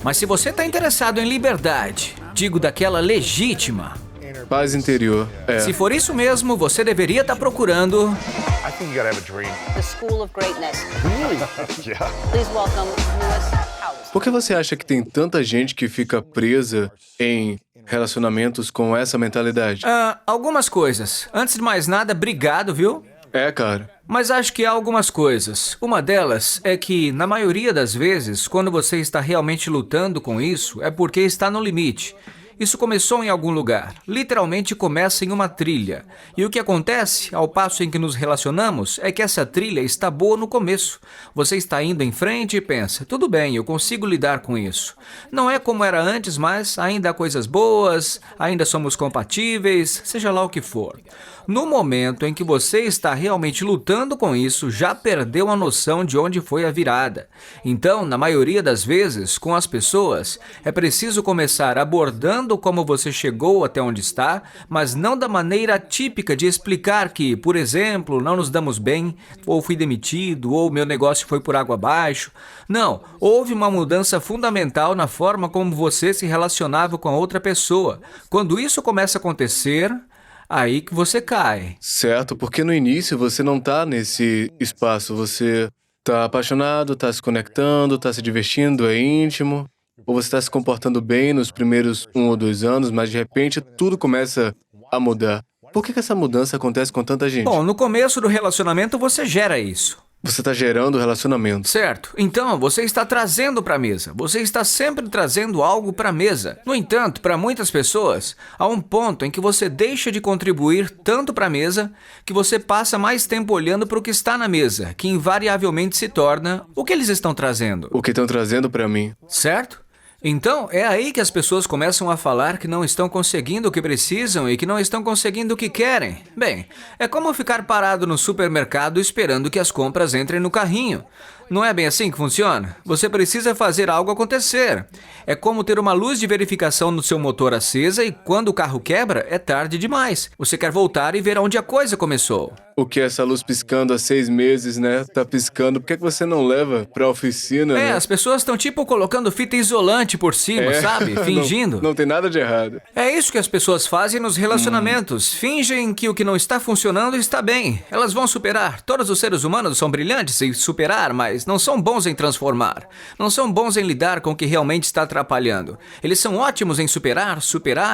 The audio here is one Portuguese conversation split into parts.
Mas se você está interessado em liberdade, digo daquela legítima, Paz interior. se for isso mesmo, você deveria estar procurando... I think you gotta have a dream. The School of Greatness. Yeah. Please welcome Lewis Howes. Por que você acha que tem tanta gente que fica presa em relacionamentos com essa mentalidade? Algumas coisas. Antes de mais nada, obrigado, viu? Cara. Mas acho que há algumas coisas. Uma delas é que, na maioria das vezes, quando você está realmente lutando com isso, é porque está no limite. Isso começou em algum lugar. Literalmente começa em uma trilha. E o que acontece, ao passo em que nos relacionamos, é que essa trilha está boa no começo. Você está indo em frente e pensa, tudo bem, eu consigo lidar com isso. Não é como era antes, mas ainda há coisas boas, ainda somos compatíveis, seja lá o que for. No momento em que você está realmente lutando com isso, já perdeu a noção de onde foi a virada. Então, na maioria das vezes, com as pessoas, é preciso começar abordando como você chegou até onde está, mas não da maneira típica de explicar que, por exemplo, não nos damos bem, ou fui demitido, ou meu negócio foi por água abaixo. Não, houve uma mudança fundamental na forma como você se relacionava com a outra pessoa. Quando isso começa a acontecer... aí que você cai. Certo, porque no início você não tá nesse espaço, você tá apaixonado, tá se conectando, tá se divertindo, é íntimo, ou você tá se comportando bem nos primeiros 1 ou 2 anos, mas de repente tudo começa a mudar. Por que essa mudança acontece com tanta gente? Bom, no começo do relacionamento você gera isso. Você tá gerando relacionamento. Certo. Então, você está trazendo para a mesa. Você está sempre trazendo algo para a mesa. No entanto, para muitas pessoas, há um ponto em que você deixa de contribuir tanto para a mesa que você passa mais tempo olhando para o que está na mesa, que invariavelmente se torna o que eles estão trazendo. O que estão trazendo para mim. Certo? Então, é aí que as pessoas começam a falar que não estão conseguindo o que precisam e que não estão conseguindo o que querem. Bem, é como ficar parado no supermercado esperando que as compras entrem no carrinho. Não é bem assim que funciona? Você precisa fazer algo acontecer. É como ter uma luz de verificação no seu motor acesa e quando o carro quebra, é tarde demais. Você quer voltar e ver onde a coisa começou. O que é essa luz piscando há 6 meses, né? Tá piscando. Por que você não leva pra oficina, né? As pessoas estão tipo colocando fita isolante por cima, sabe? Fingindo. Não tem nada de errado. É isso que as pessoas fazem nos relacionamentos. Fingem que o que não está funcionando está bem. Elas vão superar. Todos os seres humanos são brilhantes em superar, mas não são bons em transformar. Não são bons em lidar com o que realmente está atrapalhando. Eles são ótimos em superar,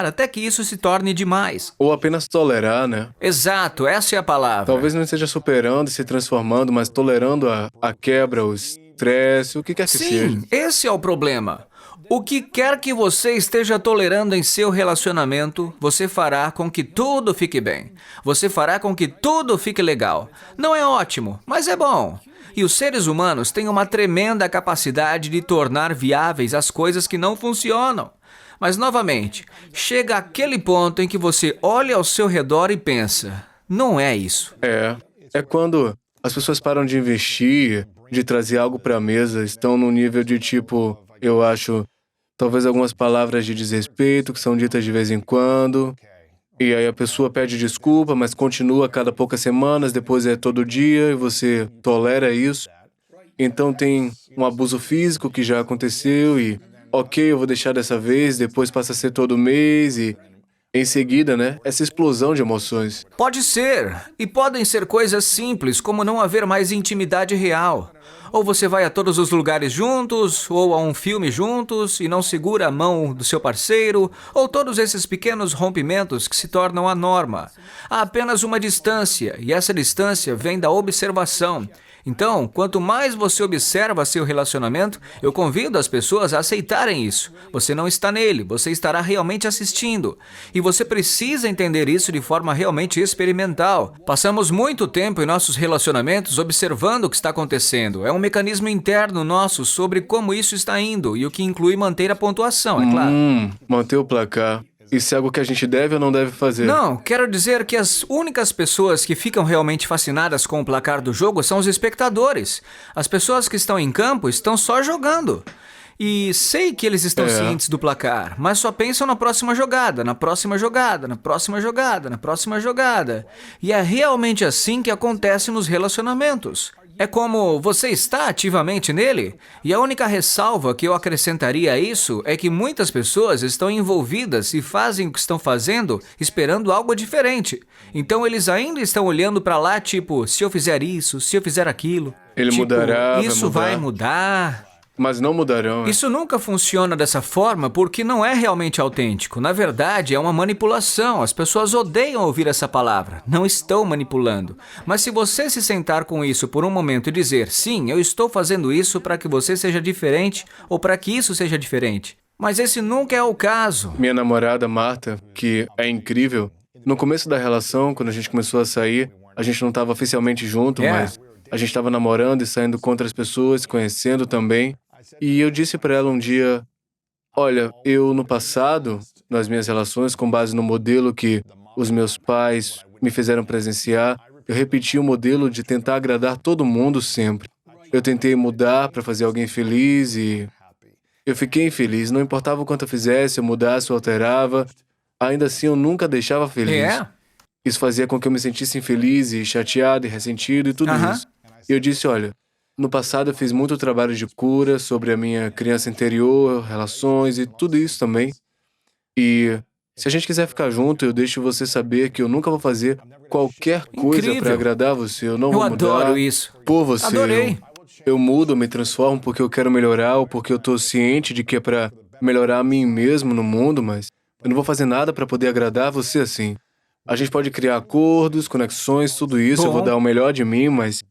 até que isso se torne demais. Ou apenas tolerar, né? Exato, essa é a palavra. Talvez não esteja superando e se transformando, mas tolerando a quebra, o estresse, o que quer que seja. Sim, esse é o problema. O que quer que você esteja tolerando em seu relacionamento, você fará com que tudo fique bem. Você fará com que tudo fique legal. Não é ótimo, mas é bom. E os seres humanos têm uma tremenda capacidade de tornar viáveis as coisas que não funcionam. Mas, novamente, chega aquele ponto em que você olha ao seu redor e pensa, não é isso. É quando as pessoas param de investir, de trazer algo pra mesa, estão num nível de tipo, eu acho, talvez algumas palavras de desrespeito que são ditas de vez em quando. E aí a pessoa pede desculpa, mas continua a cada poucas semanas, depois é todo dia e você tolera isso. Então tem um abuso físico que já aconteceu e, ok, eu vou deixar dessa vez, depois passa a ser todo mês e, em seguida, né, essa explosão de emoções. Pode ser. E podem ser coisas simples, como não haver mais intimidade real. Ou você vai a todos os lugares juntos, ou a um filme juntos, e não segura a mão do seu parceiro, ou todos esses pequenos rompimentos que se tornam a norma. Há apenas uma distância, e essa distância vem da observação. Então, quanto mais você observa seu relacionamento, eu convido as pessoas a aceitarem isso. Você não está nele, você estará realmente assistindo. E você precisa entender isso de forma realmente experimental. Passamos muito tempo em nossos relacionamentos observando o que está acontecendo. É um mecanismo interno nosso sobre como isso está indo, e o que inclui manter a pontuação, é claro. Manter o placar. Isso é algo que a gente deve ou não deve fazer? Não, quero dizer que as únicas pessoas que ficam realmente fascinadas com o placar do jogo são os espectadores. As pessoas que estão em campo estão só jogando. E sei que eles estão cientes do placar, mas só pensam na próxima jogada, na próxima jogada, na próxima jogada, na próxima jogada. E é realmente assim que acontece nos relacionamentos. É como você está ativamente nele. E a única ressalva que eu acrescentaria a isso é que muitas pessoas estão envolvidas e fazem o que estão fazendo esperando algo diferente. Então eles ainda estão olhando para lá, tipo, se eu fizer isso, se eu fizer aquilo. Ele Tipo, mudará, isso vai vai mudar. Mas não mudarão. Isso nunca funciona dessa forma porque não é realmente autêntico. Na verdade, é uma manipulação. As pessoas odeiam ouvir essa palavra. Não estão manipulando. Mas se você se sentar com isso por um momento e dizer, sim, eu estou fazendo isso para que você seja diferente ou para que isso seja diferente. Mas esse nunca é o caso. Minha namorada, Marta, que é incrível, no começo da relação, quando a gente começou a sair, a gente não estava oficialmente junto, mas a gente estava namorando e saindo com outras pessoas, se conhecendo também. E eu disse para ela um dia, olha, eu no passado, nas minhas relações, com base no modelo que os meus pais me fizeram presenciar, eu repeti o modelo de tentar agradar todo mundo sempre. Eu tentei mudar para fazer alguém feliz e eu fiquei infeliz. Não importava o quanto eu fizesse, eu mudasse ou alterava, ainda assim eu nunca deixava feliz. Isso fazia com que eu me sentisse infeliz e chateado e ressentido e tudo isso. E eu disse, olha, no passado eu fiz muito trabalho de cura sobre a minha criança interior, relações e tudo isso também. E se a gente quiser ficar junto, eu deixo você saber que eu nunca vou fazer qualquer coisa para agradar você. Eu não vou mudar. Eu adoro isso. Por você. Adorei. Eu mudo, eu me transformo porque eu quero melhorar ou porque eu tô ciente de que é para melhorar a mim mesmo no mundo, mas eu não vou fazer nada para poder agradar você assim. A gente pode criar acordos, conexões, tudo isso. Eu vou dar o melhor de mim, mas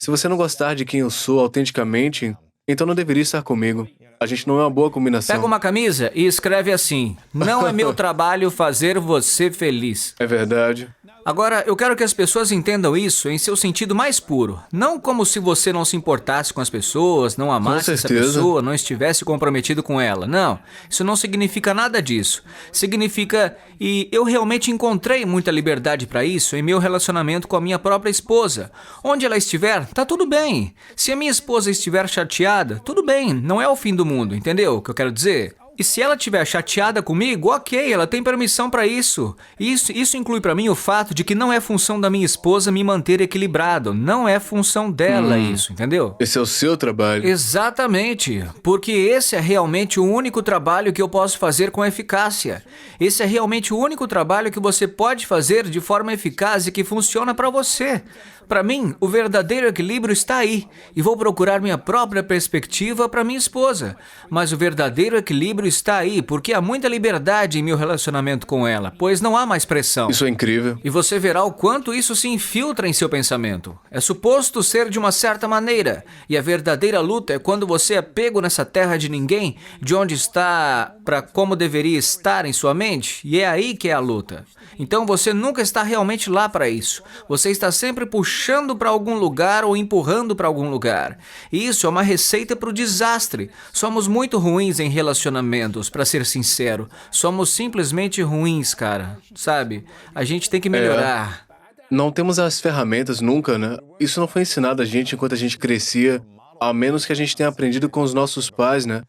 se você não gostar de quem eu sou autenticamente, então não deveria estar comigo. A gente não é uma boa combinação. Pega uma camisa e escreve assim, não é meu trabalho fazer você feliz. É verdade. Agora, eu quero que as pessoas entendam isso em seu sentido mais puro. Não como se você não se importasse com as pessoas, não amasse essa pessoa, não estivesse comprometido com ela. Não, isso não significa nada disso. Significa, e eu realmente encontrei muita liberdade para isso em meu relacionamento com a minha própria esposa. Onde ela estiver, tá tudo bem. Se a minha esposa estiver chateada, tudo bem, não é o fim do mundo, entendeu o que eu quero dizer? E se ela estiver chateada comigo, ok, ela tem permissão para isso. Isso inclui para mim o fato de que não é função da minha esposa me manter equilibrado. Não é função dela isso, entendeu? Esse é o seu trabalho. Exatamente, porque esse é realmente o único trabalho que eu posso fazer com eficácia. Esse é realmente o único trabalho que você pode fazer de forma eficaz e que funciona para você. Para mim, o verdadeiro equilíbrio está aí, e vou procurar minha própria perspectiva para minha esposa. Mas o verdadeiro equilíbrio está aí, porque há muita liberdade em meu relacionamento com ela, pois não há mais pressão. Isso é incrível. E você verá o quanto isso se infiltra em seu pensamento. É suposto ser de uma certa maneira, e a verdadeira luta é quando você é pego nessa terra de ninguém, de onde está para como deveria estar em sua mente, e é aí que é a luta. Então você nunca está realmente lá para isso. Você está sempre puxando para algum lugar ou empurrando para algum lugar. E isso é uma receita para o desastre. Somos muito ruins em relacionamentos, para ser sincero. Somos simplesmente ruins, cara. Sabe? A gente tem que melhorar. Não temos as ferramentas nunca, né? Isso não foi ensinado a gente enquanto a gente crescia, a menos que a gente tenha aprendido com os nossos pais, né?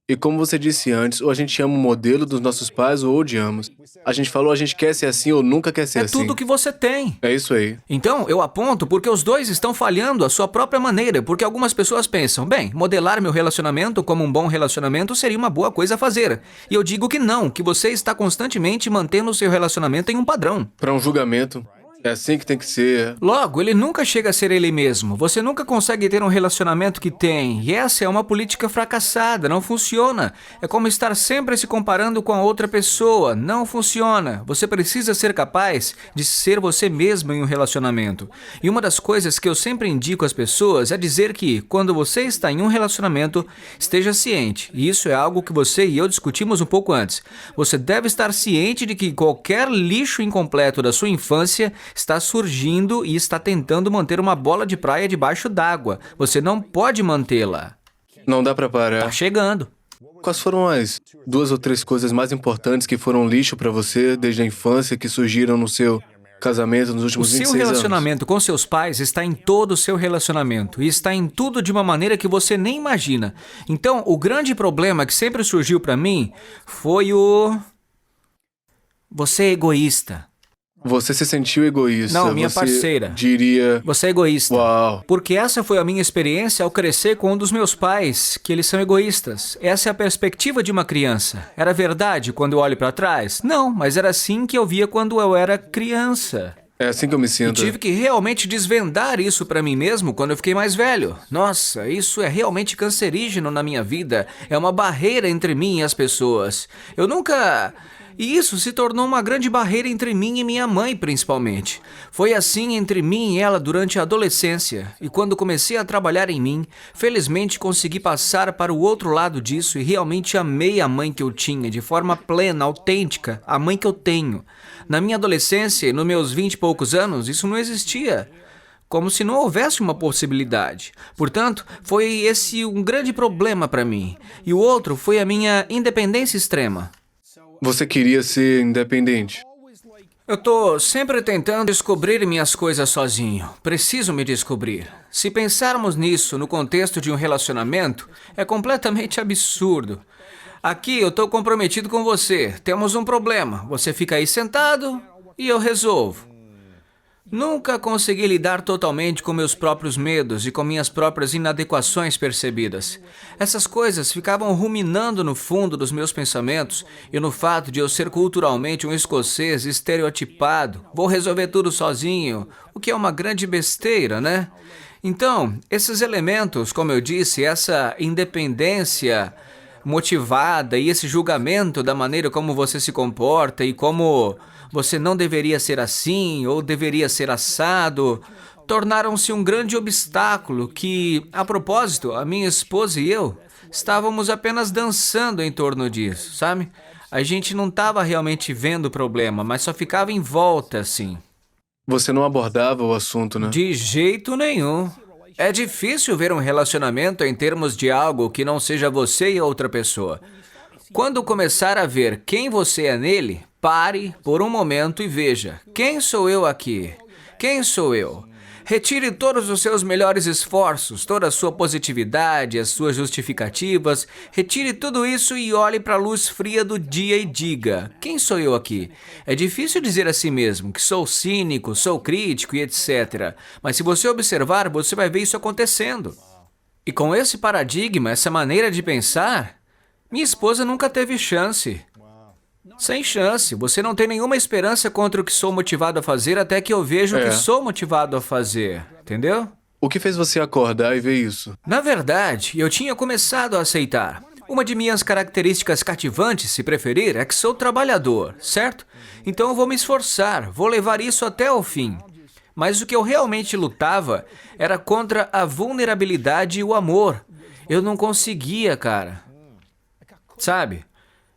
E como você disse antes, ou a gente ama o modelo dos nossos pais ou odiamos. A gente falou a gente quer ser assim ou nunca quer ser assim. É tudo que você tem. É isso aí. Então, eu aponto porque os dois estão falhando à sua própria maneira, porque algumas pessoas pensam, bem, modelar meu relacionamento como um bom relacionamento seria uma boa coisa a fazer. E eu digo que não, que você está constantemente mantendo o seu relacionamento em um padrão. Para um julgamento. É assim que tem que ser. Logo, ele nunca chega a ser ele mesmo. Você nunca consegue ter um relacionamento que tem. E essa é uma política fracassada, não funciona. É como estar sempre se comparando com a outra pessoa. Não funciona. Você precisa ser capaz de ser você mesmo em um relacionamento. E uma das coisas que eu sempre indico às pessoas é dizer que, quando você está em um relacionamento, esteja ciente. E isso é algo que você e eu discutimos um pouco antes. Você deve estar ciente de que qualquer lixo incompleto da sua infância está surgindo e está tentando manter uma bola de praia debaixo d'água. Você não pode mantê-la. Não dá pra parar. Tá chegando. Quais foram as 2 ou 3 coisas mais importantes que foram lixo pra você desde a infância, que surgiram no seu casamento nos O últimos seu 26 relacionamento com seus pais está em todo o seu relacionamento. E está em tudo de uma maneira que você nem imagina. Então, o grande problema que sempre surgiu pra mim foi o... Você é egoísta. Você se sentiu egoísta. Não, minha você parceira. diria... Você é egoísta. Uau. Porque essa foi a minha experiência ao crescer com um dos meus pais, que eles são egoístas. Essa é a perspectiva de uma criança. Era verdade quando eu olho para trás? Não, mas era assim que eu via quando eu era criança. É assim que eu me E sinto. tive que realmente desvendar isso para mim mesmo quando eu fiquei mais velho. Nossa, isso é realmente cancerígeno na minha vida. É uma barreira entre mim e as pessoas. Eu nunca... E isso se tornou uma grande barreira entre mim e minha mãe, principalmente. Foi assim entre mim e ela durante a adolescência. E quando comecei a trabalhar em mim, felizmente consegui passar para o outro lado disso e realmente amei a mãe que eu tinha, de forma plena, autêntica, a mãe que eu tenho. Na minha adolescência e nos meus 20 e poucos anos, isso não existia. Como se não houvesse uma possibilidade. Portanto, foi esse um grande problema para mim. E o outro foi a minha independência extrema. Você queria ser independente. Eu tô sempre tentando descobrir minhas coisas sozinho. Preciso me descobrir. Se pensarmos nisso no contexto de um relacionamento, é completamente absurdo. Aqui eu tô comprometido com você. Temos um problema. Você fica aí sentado e eu resolvo. Nunca consegui lidar totalmente com meus próprios medos e com minhas próprias inadequações percebidas. Essas coisas ficavam ruminando no fundo dos meus pensamentos e no fato de eu ser culturalmente um escocês estereotipado. Vou resolver tudo sozinho, o que é uma grande besteira, né? Então, esses elementos, como eu disse, essa independência motivada e esse julgamento da maneira como você se comporta e como você não deveria ser assim ou deveria ser assado, tornaram-se um grande obstáculo que, a propósito, a minha esposa e eu estávamos apenas dançando em torno disso, sabe? A gente não estava realmente vendo o problema, mas só ficava em volta, assim. Você não abordava o assunto, né? De jeito nenhum. É difícil ver um relacionamento em termos de algo que não seja você e outra pessoa. Quando começar a ver quem você é nele, pare por um momento e veja: quem sou eu aqui? Quem sou eu? Retire todos os seus melhores esforços, toda a sua positividade, as suas justificativas. Retire tudo isso e olhe para a luz fria do dia e diga: quem sou eu aqui? É difícil dizer a si mesmo que sou cínico, sou crítico e etc. Mas se você observar, você vai ver isso acontecendo. E com esse paradigma, essa maneira de pensar, minha esposa nunca teve chance. Sem chance. Você não tem nenhuma esperança contra o que sou motivado a fazer até que eu veja o que sou motivado a fazer. Entendeu? O que fez você acordar e ver isso? Na verdade, eu tinha começado a aceitar. Uma de minhas características cativantes, se preferir, é que sou trabalhador, certo? Então eu vou me esforçar, vou levar isso até o fim. Mas o que eu realmente lutava era contra a vulnerabilidade e o amor. Eu não conseguia, cara. Sabe?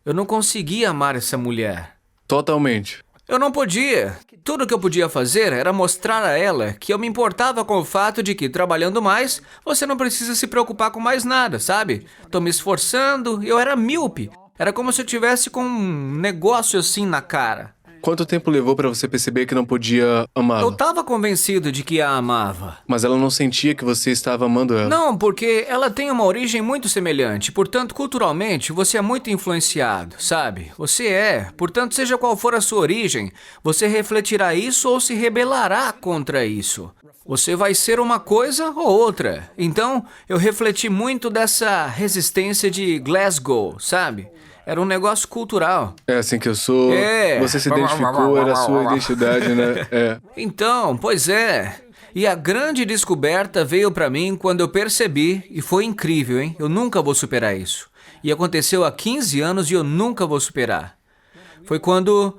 Eu não conseguia amar essa mulher. Totalmente. Eu não podia. Tudo que eu podia fazer era mostrar a ela que eu me importava com o fato de que, trabalhando mais, você não precisa se preocupar com mais nada, sabe? Tô me esforçando, eu era míope. Era como se eu tivesse com um negócio assim na cara. Quanto tempo levou pra você perceber que não podia amá-la? Eu tava convencido de que a amava. Mas ela não sentia que você estava amando ela. Não, porque ela tem uma origem muito semelhante. Portanto, culturalmente, você é muito influenciado, sabe? Você é. Portanto, seja qual for a sua origem, você refletirá isso ou se rebelará contra isso. Você vai ser uma coisa ou outra. Então, eu refleti muito dessa resistência de Glasgow, sabe? Era um negócio cultural. É assim que eu sou. É. Você se identificou, era a sua identidade, né? É. Então, pois é. E a grande descoberta veio pra mim quando eu percebi, e foi incrível, hein? Eu nunca vou superar isso. E aconteceu há 15 anos e eu nunca vou superar. Foi quando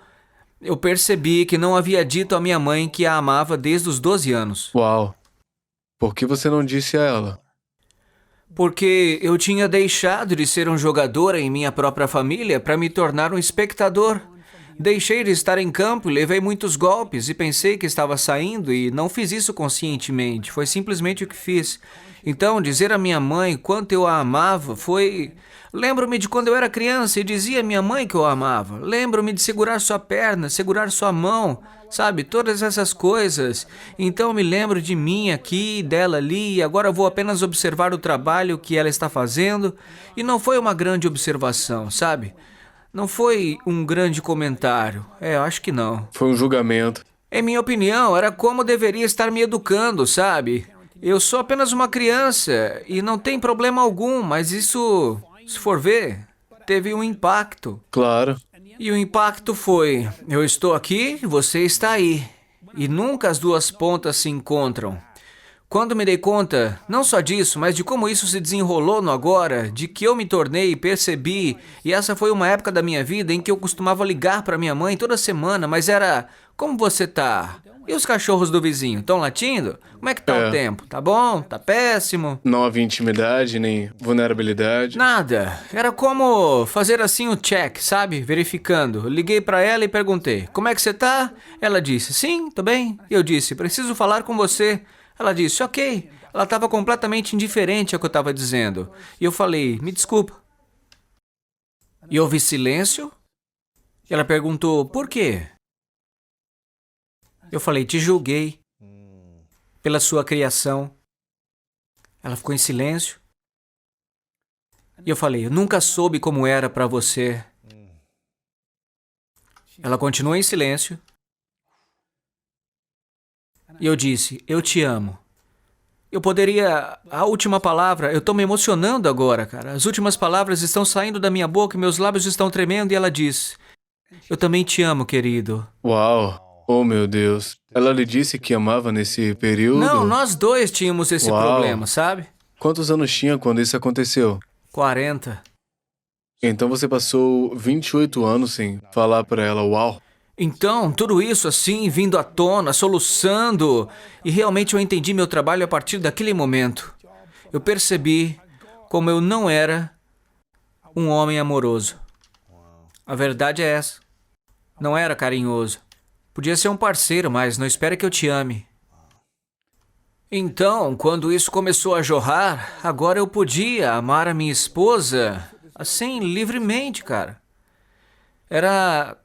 eu percebi que não havia dito à minha mãe que a amava desde os 12 anos. Uau. Por que você não disse a ela? Porque eu tinha deixado de ser um jogador em minha própria família para me tornar um espectador. Deixei de estar em campo e levei muitos golpes e pensei que estava saindo e não fiz isso conscientemente. Foi simplesmente o que fiz. Então, dizer à minha mãe quanto eu a amava foi... Lembro-me de quando eu era criança e dizia à minha mãe que eu a amava. Lembro-me de segurar sua perna, segurar sua mão, sabe? Todas essas coisas. Então me lembro de mim aqui, dela ali, e agora vou apenas observar o trabalho que ela está fazendo. E não foi uma grande observação, sabe? Não foi um grande comentário. Eu acho que não. Foi um julgamento. Em minha opinião, era como deveria estar me educando, sabe? Eu sou apenas uma criança e não tem problema algum, mas isso, se for ver, teve um impacto. Claro. E o impacto foi: eu estou aqui, você está aí. E nunca as duas pontas se encontram. Quando me dei conta, não só disso, mas de como isso se desenrolou no agora, de que eu me tornei, percebi, e essa foi uma época da minha vida em que eu costumava ligar para minha mãe toda semana, mas era: como você tá? E os cachorros do vizinho, estão latindo? Como é que tá o tempo? Tá bom? Tá péssimo? Não havia intimidade, nem vulnerabilidade. Nada. Era como fazer assim o check, sabe? Verificando. Liguei pra ela e perguntei: como é que você tá? Ela disse: sim, tô bem. Eu disse: preciso falar com você. Ela disse: ok. Ela estava completamente indiferente ao que eu estava dizendo. E eu falei: me desculpa. E houve silêncio. E ela perguntou: por quê? Eu falei: te julguei pela sua criação. Ela ficou em silêncio. E eu falei: eu nunca soube como era para você. Ela continuou em silêncio. E eu disse: eu te amo. Eu poderia... A última palavra... Eu tô me emocionando agora, cara. As últimas palavras estão saindo da minha boca e meus lábios estão tremendo e ela diz: eu também te amo, querido. Uau. Oh, meu Deus. Ela lhe disse que amava nesse período? Não, nós dois tínhamos esse problema, sabe? Quantos anos tinha quando isso aconteceu? 40. Então você passou 28 anos sem falar pra ela, uau. Então, tudo isso assim, vindo à tona, soluçando, e realmente eu entendi meu trabalho a partir daquele momento. Eu percebi como eu não era um homem amoroso. A verdade é essa. Não era carinhoso. Podia ser um parceiro, mas não espera que eu te ame. Então, quando isso começou a jorrar, agora eu podia amar a minha esposa assim, livremente, cara. Era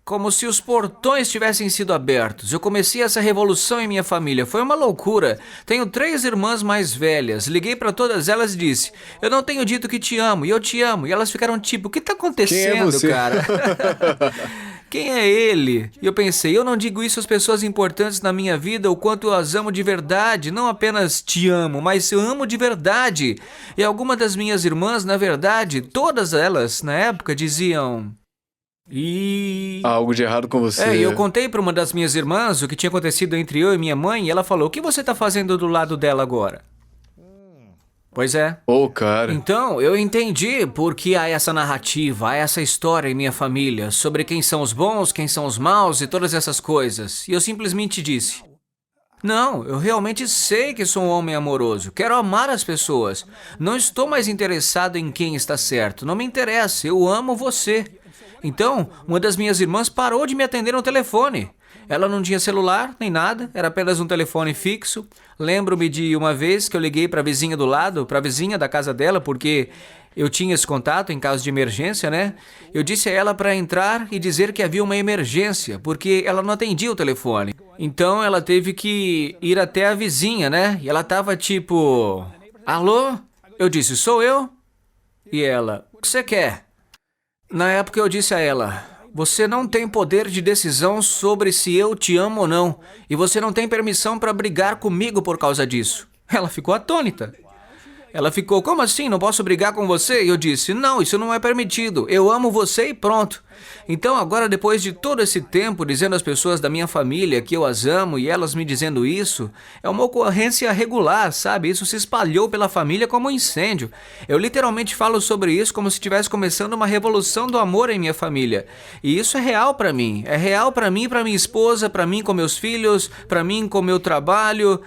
como se os portões tivessem sido abertos. Eu comecei essa revolução em minha família. Foi uma loucura. Tenho 3 irmãs mais velhas. Liguei pra todas elas e disse: eu não tenho dito que te amo, e eu te amo. E elas ficaram tipo: o que tá acontecendo, Quem é você? cara? Quem é ele? E eu pensei: eu não digo isso às pessoas importantes na minha vida, o quanto eu as amo de verdade. Não apenas te amo, mas eu amo de verdade. E algumas das minhas irmãs, na verdade, todas elas, na época, diziam... Há algo de errado com você. E eu contei para uma das minhas irmãs o que tinha acontecido entre eu e minha mãe, e ela falou: o que você tá fazendo do lado dela agora? Pois é. Oh, cara. Então, eu entendi por que há essa narrativa, há essa história em minha família, sobre quem são os bons, quem são os maus e todas essas coisas. E eu simplesmente disse: não, eu realmente sei que sou um homem amoroso. Quero amar as pessoas. Não estou mais interessado em quem está certo. Não me interessa, eu amo você. Então, uma das minhas irmãs parou de me atender no telefone. Ela não tinha celular, nem nada, era apenas um telefone fixo. Lembro-me de uma vez que eu liguei para a vizinha do lado, para a vizinha da casa dela, porque eu tinha esse contato em caso de emergência, né? Eu disse a ela para entrar e dizer que havia uma emergência, porque ela não atendia o telefone. Então, ela teve que ir até a vizinha, né? E ela tava tipo: alô? Eu disse: sou eu? E ela: o que você quer? Na época eu disse a ela: você não tem poder de decisão sobre se eu te amo ou não, e você não tem permissão para brigar comigo por causa disso. Ela ficou atônita. Ela ficou: como assim? Não posso brigar com você? E eu disse: não, isso não é permitido. Eu amo você e pronto. Então agora, depois de todo esse tempo dizendo às pessoas da minha família que eu as amo e elas me dizendo isso, é uma ocorrência regular, sabe? Isso se espalhou pela família como um incêndio. Eu literalmente falo sobre isso como se estivesse começando uma revolução do amor em minha família. E isso é real pra mim. É real pra mim, pra minha esposa, pra mim com meus filhos, pra mim com meu trabalho.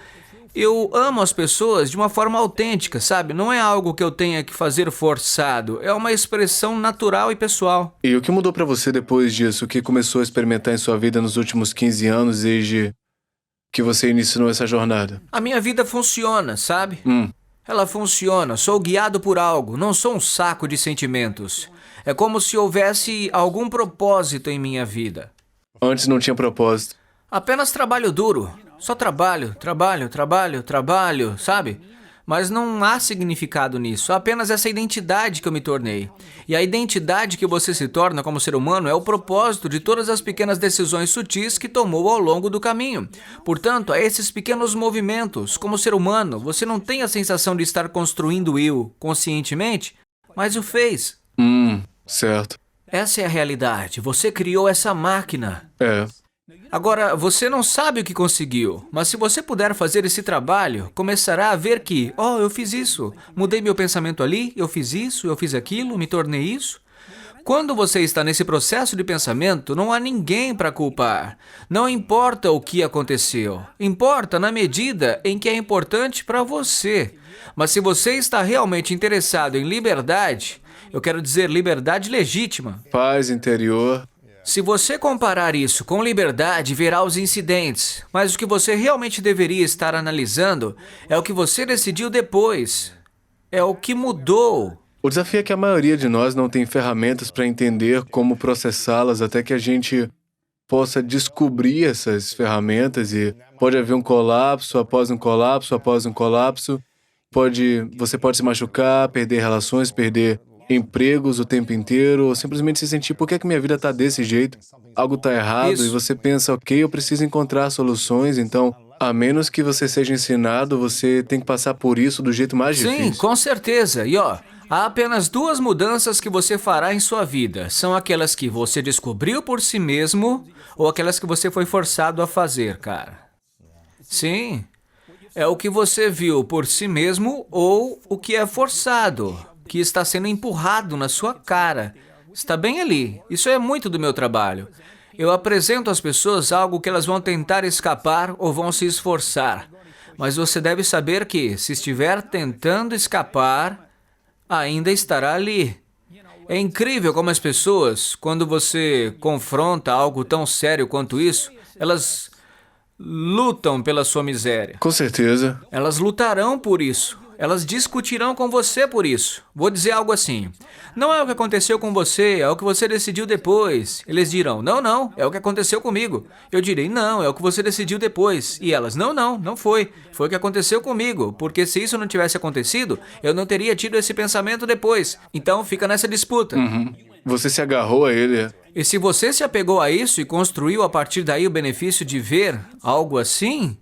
Eu amo as pessoas de uma forma autêntica, sabe? Não é algo que eu tenha que fazer forçado. É uma expressão natural e pessoal. E o que mudou pra você depois disso? O que começou a experimentar em sua vida nos últimos 15 anos, desde que você iniciou essa jornada? A minha vida funciona, sabe? Ela funciona. Sou guiado por algo. Não sou um saco de sentimentos. É como se houvesse algum propósito em minha vida. Antes não tinha propósito. Apenas trabalho duro. Só trabalho, trabalho, trabalho, trabalho, sabe? Mas não há significado nisso, há apenas essa identidade que eu me tornei. E a identidade que você se torna como ser humano é o propósito de todas as pequenas decisões sutis que tomou ao longo do caminho. Portanto, a esses pequenos movimentos, como ser humano, você não tem a sensação de estar construindo o eu conscientemente, mas o fez. Certo. Essa é a realidade, você criou essa máquina. É. Agora, você não sabe o que conseguiu, mas se você puder fazer esse trabalho, começará a ver que, eu fiz isso, mudei meu pensamento ali, eu fiz isso, eu fiz aquilo, me tornei isso. Quando você está nesse processo de pensamento, não há ninguém para culpar. Não importa o que aconteceu, importa na medida em que é importante para você. Mas se você está realmente interessado em liberdade, eu quero dizer liberdade legítima. Paz interior. Se você comparar isso com liberdade, verá os incidentes, mas o que você realmente deveria estar analisando é o que você decidiu depois. É o que mudou. O desafio é que a maioria de nós não tem ferramentas para entender como processá-las até que a gente possa descobrir essas ferramentas e pode haver um colapso após um colapso após um colapso. Você pode se machucar, perder relações, perder empregos o tempo inteiro, ou simplesmente se sentir, por que é que minha vida está desse jeito? Algo está errado. Isso. E você pensa, ok, eu preciso encontrar soluções, então, a menos que você seja ensinado, você tem que passar por isso do jeito mais difícil. Sim, com certeza. E há apenas duas mudanças que você fará em sua vida. São aquelas que você descobriu por si mesmo ou aquelas que você foi forçado a fazer, cara. Sim, é o que você viu por si mesmo ou o que é forçado, que está sendo empurrado na sua cara. Está bem ali. Isso é muito do meu trabalho. Eu apresento às pessoas algo que elas vão tentar escapar ou vão se esforçar. Mas você deve saber que, se estiver tentando escapar, ainda estará ali. É incrível como as pessoas, quando você confronta algo tão sério quanto isso, elas lutam pela sua miséria. Com certeza. Elas lutarão por isso. Elas discutirão com você por isso. Vou dizer algo assim. Não é o que aconteceu com você, é o que você decidiu depois. Eles dirão, não, é o que aconteceu comigo. Eu direi, não, é o que você decidiu depois. E elas, não foi. Foi o que aconteceu comigo, porque se isso não tivesse acontecido, eu não teria tido esse pensamento depois. Então fica nessa disputa. Você se agarrou a ele. E se você se apegou a isso e construiu a partir daí o benefício de ver algo assim,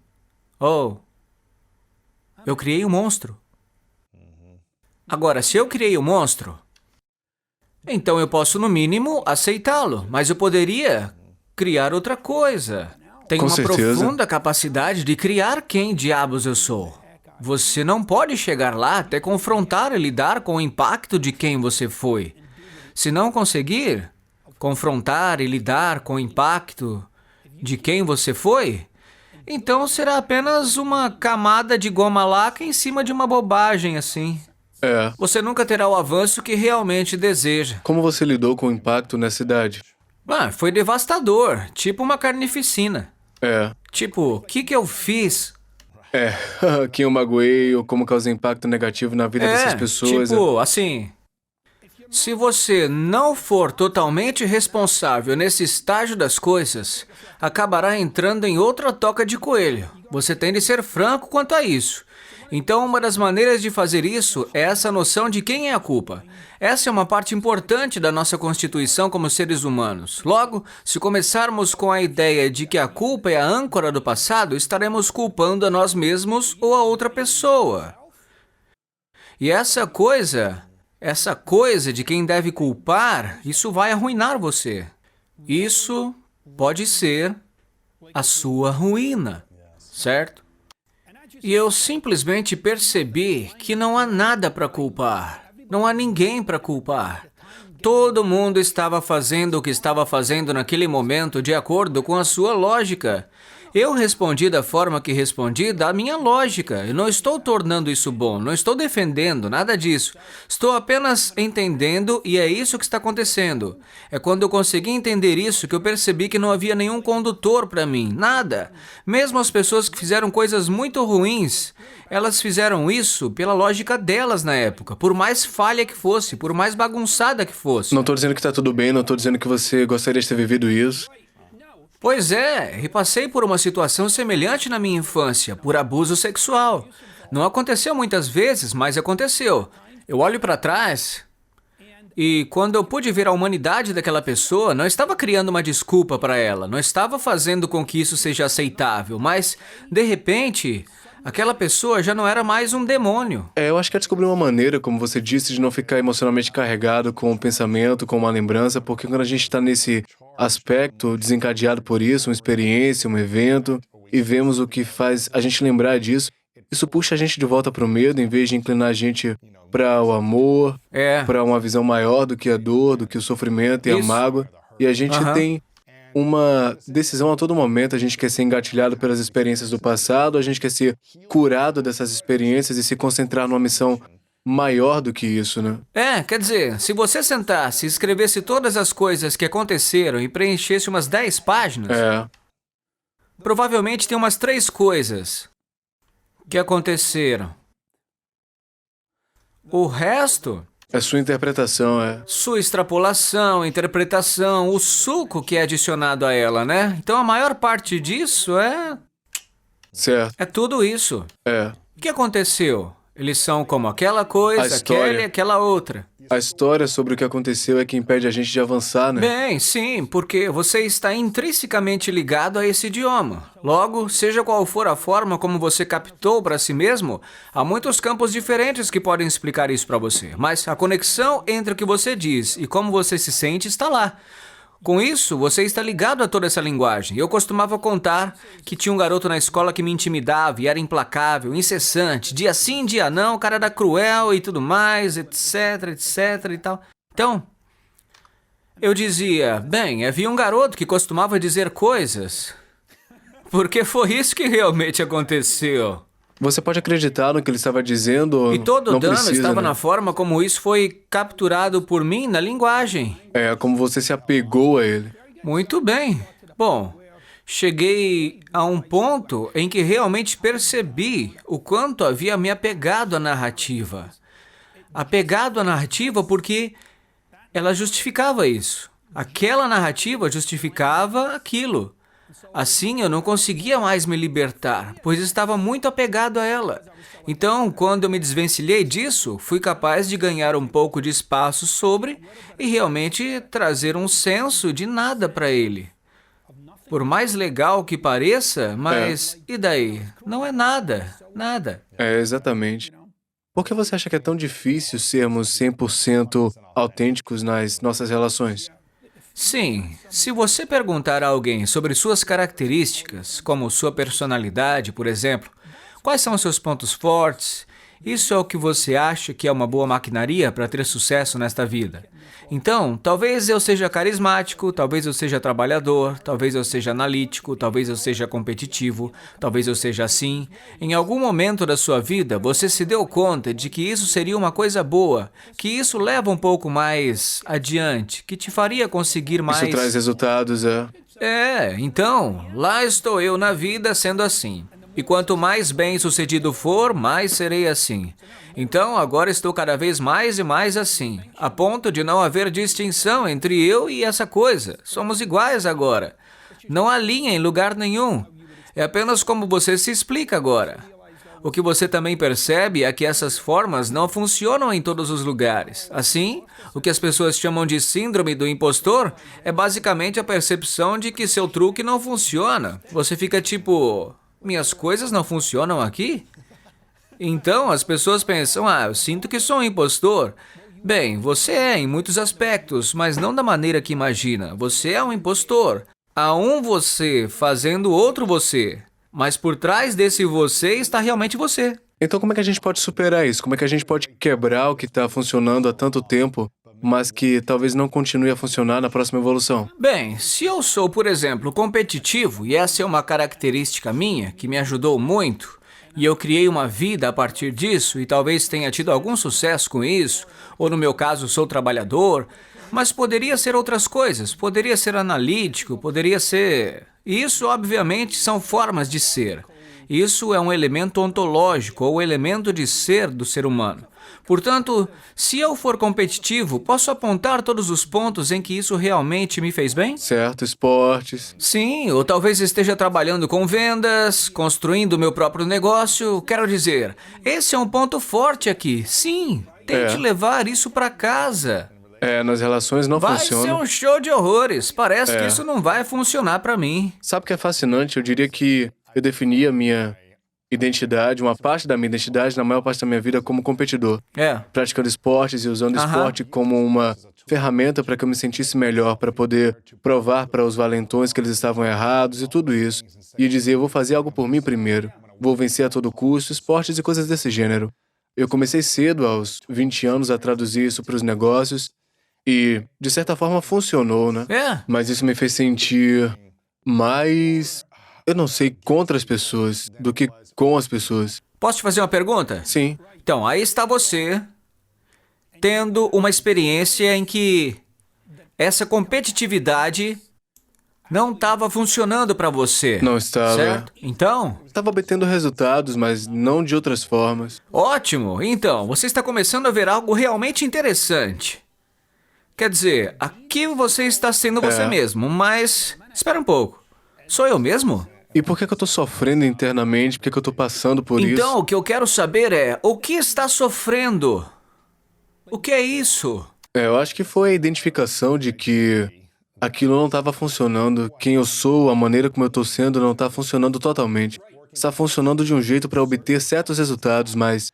eu criei um monstro. Agora, se eu criei um monstro, então eu posso, no mínimo, aceitá-lo, mas eu poderia criar outra coisa. Tenho Com uma certeza. profunda capacidade de criar quem diabos eu sou. Você não pode chegar lá até confrontar e lidar com o impacto de quem você foi. Se não conseguir confrontar e lidar com o impacto de quem você foi, então será apenas uma camada de goma laca em cima de uma bobagem assim. É. Você nunca terá o avanço que realmente deseja. Como você lidou com o impacto nessa idade? Foi devastador, tipo uma carnificina. É. Tipo, o que eu fiz? Quem eu magoei ou como causei impacto negativo na vida dessas pessoas. Tipo, assim, se você não for totalmente responsável nesse estágio das coisas, acabará entrando em outra toca de coelho. Você tem de ser franco quanto a isso. Então, uma das maneiras de fazer isso é essa noção de quem é a culpa. Essa é uma parte importante da nossa constituição como seres humanos. Logo, se começarmos com a ideia de que a culpa é a âncora do passado, estaremos culpando a nós mesmos ou a outra pessoa. E essa coisa de quem deve culpar, isso vai arruinar você. Isso pode ser a sua ruína, certo? E eu simplesmente percebi que não há nada para culpar. Não há ninguém para culpar. Todo mundo estava fazendo o que estava fazendo naquele momento de acordo com a sua lógica. Eu respondi da forma que respondi da minha lógica. Eu não estou tornando isso bom, não estou defendendo, nada disso. Estou apenas entendendo e é isso que está acontecendo. É quando eu consegui entender isso que eu percebi que não havia nenhum condutor para mim, nada. Mesmo as pessoas que fizeram coisas muito ruins, elas fizeram isso pela lógica delas na época, por mais falha que fosse, por mais bagunçada que fosse. Não estou dizendo que está tudo bem, não estou dizendo que você gostaria de ter vivido isso. Pois é, e passei por uma situação semelhante na minha infância, por abuso sexual. Não aconteceu muitas vezes, mas aconteceu. Eu olho para trás e quando eu pude ver a humanidade daquela pessoa, não estava criando uma desculpa para ela, não estava fazendo com que isso seja aceitável, mas, de repente, aquela pessoa já não era mais um demônio. Eu acho que é descobrir uma maneira, como você disse, de não ficar emocionalmente carregado com um pensamento, com uma lembrança, porque quando a gente está nesse aspecto desencadeado por isso, uma experiência, um evento, e vemos o que faz a gente lembrar disso, isso puxa a gente de volta para o medo, em vez de inclinar a gente para o amor, para uma visão maior do que a dor, do que o sofrimento e a Isso. mágoa. E a gente tem uma decisão a todo momento. A gente quer ser engatilhado pelas experiências do passado, a gente quer ser curado dessas experiências e se concentrar numa missão maior do que isso, né? Quer dizer, se você sentasse e escrevesse todas as coisas que aconteceram e preenchesse umas 10 páginas, provavelmente tem umas 3 coisas que aconteceram. O resto, É sua interpretação, sua extrapolação, interpretação, o suco que é adicionado a ela, né? Então a maior parte disso certo. é tudo isso. O que aconteceu? Eles são como aquela A coisa, história. aquela e aquela outra. A história sobre o que aconteceu é que impede a gente de avançar, né? Bem, sim, porque você está intrinsecamente ligado a esse idioma. Logo, seja qual for a forma como você captou para si mesmo, há muitos campos diferentes que podem explicar isso para você. Mas a conexão entre o que você diz e como você se sente está lá. Com isso, você está ligado a toda essa linguagem. Eu costumava contar que tinha um garoto na escola que me intimidava e era implacável, incessante. Dia sim, dia não, o cara era cruel e tudo mais, etc, etc e tal. Então, eu dizia, bem, havia um garoto que costumava dizer coisas, porque foi isso que realmente aconteceu. Você pode acreditar no que ele estava dizendo ou E todo o não dano precisa, estava né? na forma como isso foi capturado por mim na linguagem. Como você se apegou a ele. Muito bem. Bom, cheguei a um ponto em que realmente percebi o quanto havia me apegado à narrativa. Apegado à narrativa porque ela justificava isso. Aquela narrativa justificava aquilo. Assim, eu não conseguia mais me libertar, pois estava muito apegado a ela. Então, quando eu me desvencilhei disso, fui capaz de ganhar um pouco de espaço sobre e realmente trazer um senso de nada para ele. Por mais legal que pareça, mas e daí? Não é nada, nada. Exatamente. Por que você acha que é tão difícil sermos 100% autênticos nas nossas relações? Sim, se você perguntar a alguém sobre suas características, como sua personalidade, por exemplo, quais são seus pontos fortes, isso é o que você acha que é uma boa maquinaria para ter sucesso nesta vida. Então, talvez eu seja carismático, talvez eu seja trabalhador, talvez eu seja analítico, talvez eu seja competitivo, talvez eu seja assim. Em algum momento da sua vida, você se deu conta de que isso seria uma coisa boa, que isso leva um pouco mais adiante, que te faria conseguir mais... Isso traz resultados, Então, lá estou eu na vida sendo assim. E quanto mais bem-sucedido for, mais serei assim. Então, agora estou cada vez mais e mais assim, a ponto de não haver distinção entre eu e essa coisa. Somos iguais agora. Não há linha em lugar nenhum. É apenas como você se explica agora. O que você também percebe é que essas formas não funcionam em todos os lugares. Assim, o que as pessoas chamam de síndrome do impostor é basicamente a percepção de que seu truque não funciona. Você fica tipo... Minhas coisas não funcionam aqui? Então, as pessoas pensam, eu sinto que sou um impostor. Bem, você é em muitos aspectos, mas não da maneira que imagina. Você é um impostor. Há um você fazendo outro você. Mas por trás desse você está realmente você. Então como é que a gente pode superar isso? Como é que a gente pode quebrar o que está funcionando há tanto tempo, mas que talvez não continue a funcionar na próxima evolução? Bem, se eu sou, por exemplo, competitivo, e essa é uma característica minha, que me ajudou muito, e eu criei uma vida a partir disso, e talvez tenha tido algum sucesso com isso, ou no meu caso sou trabalhador, mas poderia ser outras coisas, poderia ser analítico, poderia ser... Isso, obviamente, são formas de ser. Isso é um elemento ontológico, ou elemento de ser do ser humano. Portanto, se eu for competitivo, posso apontar todos os pontos em que isso realmente me fez bem? Certo, esportes. Sim, ou talvez esteja trabalhando com vendas, construindo meu próprio negócio. Quero dizer, esse é um ponto forte aqui. Sim, tente levar isso para casa. Nas relações não Vai ser funcionam. um show de horrores. Parece que isso não vai funcionar para mim. Sabe o que é fascinante? Eu diria que eu defini a minha identidade, uma parte da minha identidade, na maior parte da minha vida, como competidor. Praticando esportes e usando o esporte como uma ferramenta para que eu me sentisse melhor, para poder provar para os valentões que eles estavam errados e tudo isso. E dizer, eu vou fazer algo por mim primeiro. Vou vencer a todo custo, esportes e coisas desse gênero. Eu comecei cedo, aos 20 anos, a traduzir isso para os negócios e, de certa forma, funcionou, né? Mas isso me fez sentir mais, eu não sei, contra as pessoas do que com as pessoas. Posso te fazer uma pergunta? Sim. Então, aí está você tendo uma experiência em que essa competitividade não estava funcionando para você. Não estava. Certo? Então, Estava obtendo resultados, mas não de outras formas. ótimo. Então, você está começando a ver algo realmente interessante. Quer dizer, aqui você está sendo você mesmo, mas espera um pouco. Sou eu mesmo? E por que que eu tô sofrendo internamente? Por que que eu tô passando por isso? Então, o que eu quero saber é, o que está sofrendo? O que é isso? Eu acho que foi a identificação de que aquilo não estava funcionando. Quem eu sou, a maneira como eu tô sendo, não está funcionando totalmente. Está funcionando de um jeito para obter certos resultados, mas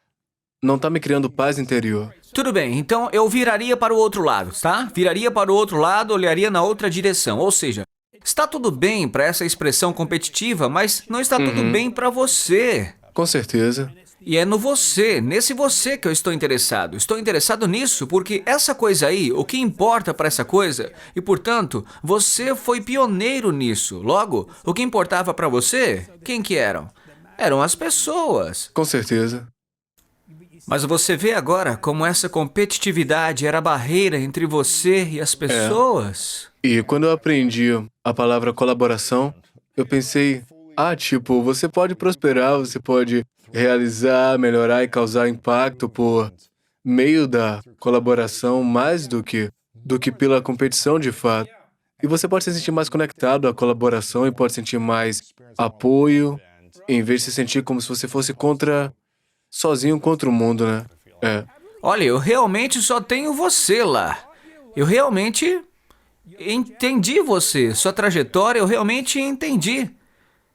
não está me criando paz interior. Tudo bem, então eu viraria para o outro lado, tá? Viraria para o outro lado, olharia na outra direção. Ou seja, está tudo bem para essa expressão competitiva, mas não está tudo bem para você. Com certeza. E é no você, nesse você que eu estou interessado. Estou interessado nisso porque essa coisa aí, o que importa para essa coisa, e portanto, você foi pioneiro nisso. Logo, o que importava para você, quem que eram? Eram as pessoas. Com certeza. Mas você vê agora como essa competitividade era a barreira entre você e as pessoas? E quando eu aprendi a palavra colaboração, eu pensei, tipo, você pode prosperar, você pode realizar, melhorar e causar impacto por meio da colaboração mais do que pela competição de fato. E você pode se sentir mais conectado à colaboração e pode sentir mais apoio, em vez de se sentir como se você fosse sozinho contra o mundo, né? Olha, eu realmente só tenho você lá. Eu realmente entendi você, sua trajetória, eu realmente entendi.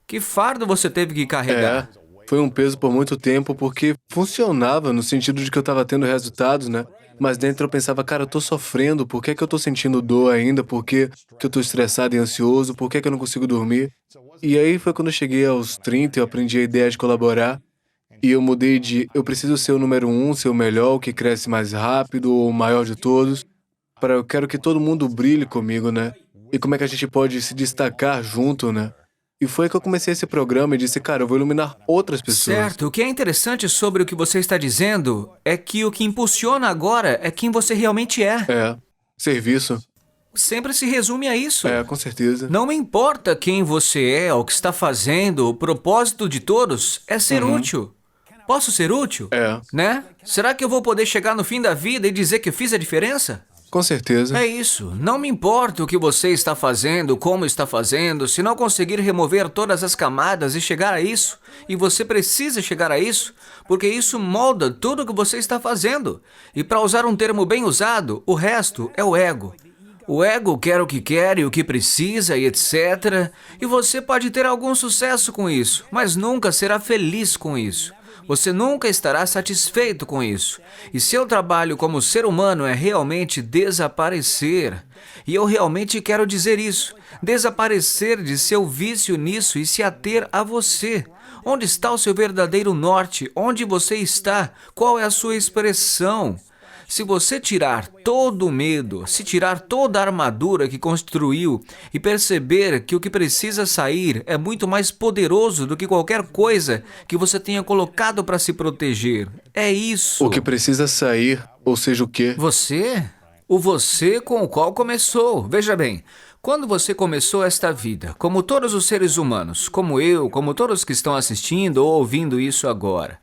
Que fardo você teve que carregar. Foi um peso por muito tempo porque funcionava no sentido de que eu estava tendo resultados, né? Mas dentro eu pensava, cara, eu tô sofrendo, por que que eu tô sentindo dor ainda? Por que que eu tô estressado e ansioso? Por que que eu não consigo dormir? E aí foi quando eu cheguei aos 30, eu aprendi a ideia de colaborar. E eu mudei de, eu preciso ser o número 1, ser o melhor, o que cresce mais rápido, o maior de todos, para eu quero que todo mundo brilhe comigo, né? E como é que a gente pode se destacar junto, né? E foi que eu comecei esse programa e disse, cara, eu vou iluminar outras pessoas. Certo, o que é interessante sobre o que você está dizendo é que o que impulsiona agora é quem você realmente é. Serviço. Sempre se resume a isso. Com certeza. Não me importa quem você é, o que está fazendo, o propósito de todos é ser útil. Posso ser útil? Né? Será que eu vou poder chegar no fim da vida e dizer que eu fiz a diferença? Com certeza. É isso. Não me importa o que você está fazendo, como está fazendo, se não conseguir remover todas as camadas e chegar a isso, e você precisa chegar a isso, porque isso molda tudo o que você está fazendo. E para usar um termo bem usado, o resto é o ego. O ego quer o que quer e o que precisa e etc. E você pode ter algum sucesso com isso, mas nunca será feliz com isso. Você nunca estará satisfeito com isso. E seu trabalho como ser humano é realmente desaparecer. E eu realmente quero dizer isso. Desaparecer de seu vício nisso e se ater a você. Onde está o seu verdadeiro norte? Onde você está? Qual é a sua expressão? Se você tirar todo o medo, se tirar toda a armadura que construiu e perceber que o que precisa sair é muito mais poderoso do que qualquer coisa que você tenha colocado para se proteger. É isso. O que precisa sair, ou seja, o quê? Você? O você com o qual começou. Veja bem, quando você começou esta vida, como todos os seres humanos, como eu, como todos que estão assistindo ou ouvindo isso agora,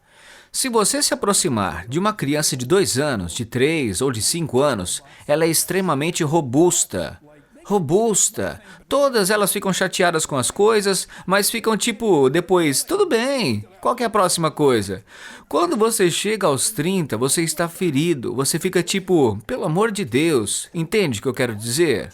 Se você se aproximar de uma criança de 2 anos, de 3 ou de 5 anos, ela é extremamente robusta. Robusta. Todas elas ficam chateadas com as coisas, mas ficam tipo, depois, tudo bem, qual que é a próxima coisa? Quando você chega aos 30, você está ferido, você fica tipo, pelo amor de Deus, entende o que eu quero dizer?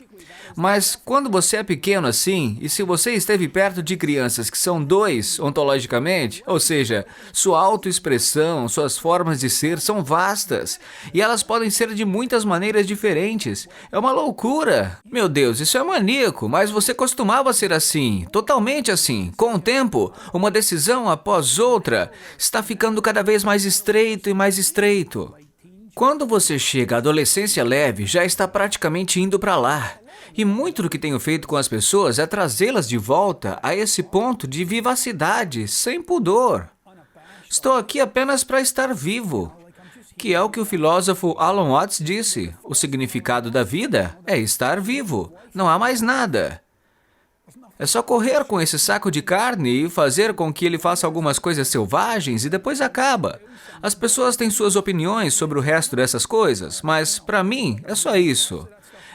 Mas quando você é pequeno assim, e se você esteve perto de crianças que são 2 ontologicamente, ou seja, sua autoexpressão, suas formas de ser são vastas, e elas podem ser de muitas maneiras diferentes. É uma loucura. Meu Deus, isso é maníaco, mas você costumava ser assim, totalmente assim. Com o tempo, uma decisão após outra está ficando cada vez mais estreito e mais estreito. Quando você chega à adolescência leve, já está praticamente indo para lá. E muito do que tenho feito com as pessoas é trazê-las de volta a esse ponto de vivacidade, sem pudor. Estou aqui apenas para estar vivo, que é o que o filósofo Alan Watts disse. O significado da vida é estar vivo, não há mais nada. É só correr com esse saco de carne e fazer com que ele faça algumas coisas selvagens e depois acaba. As pessoas têm suas opiniões sobre o resto dessas coisas, mas para mim é só isso.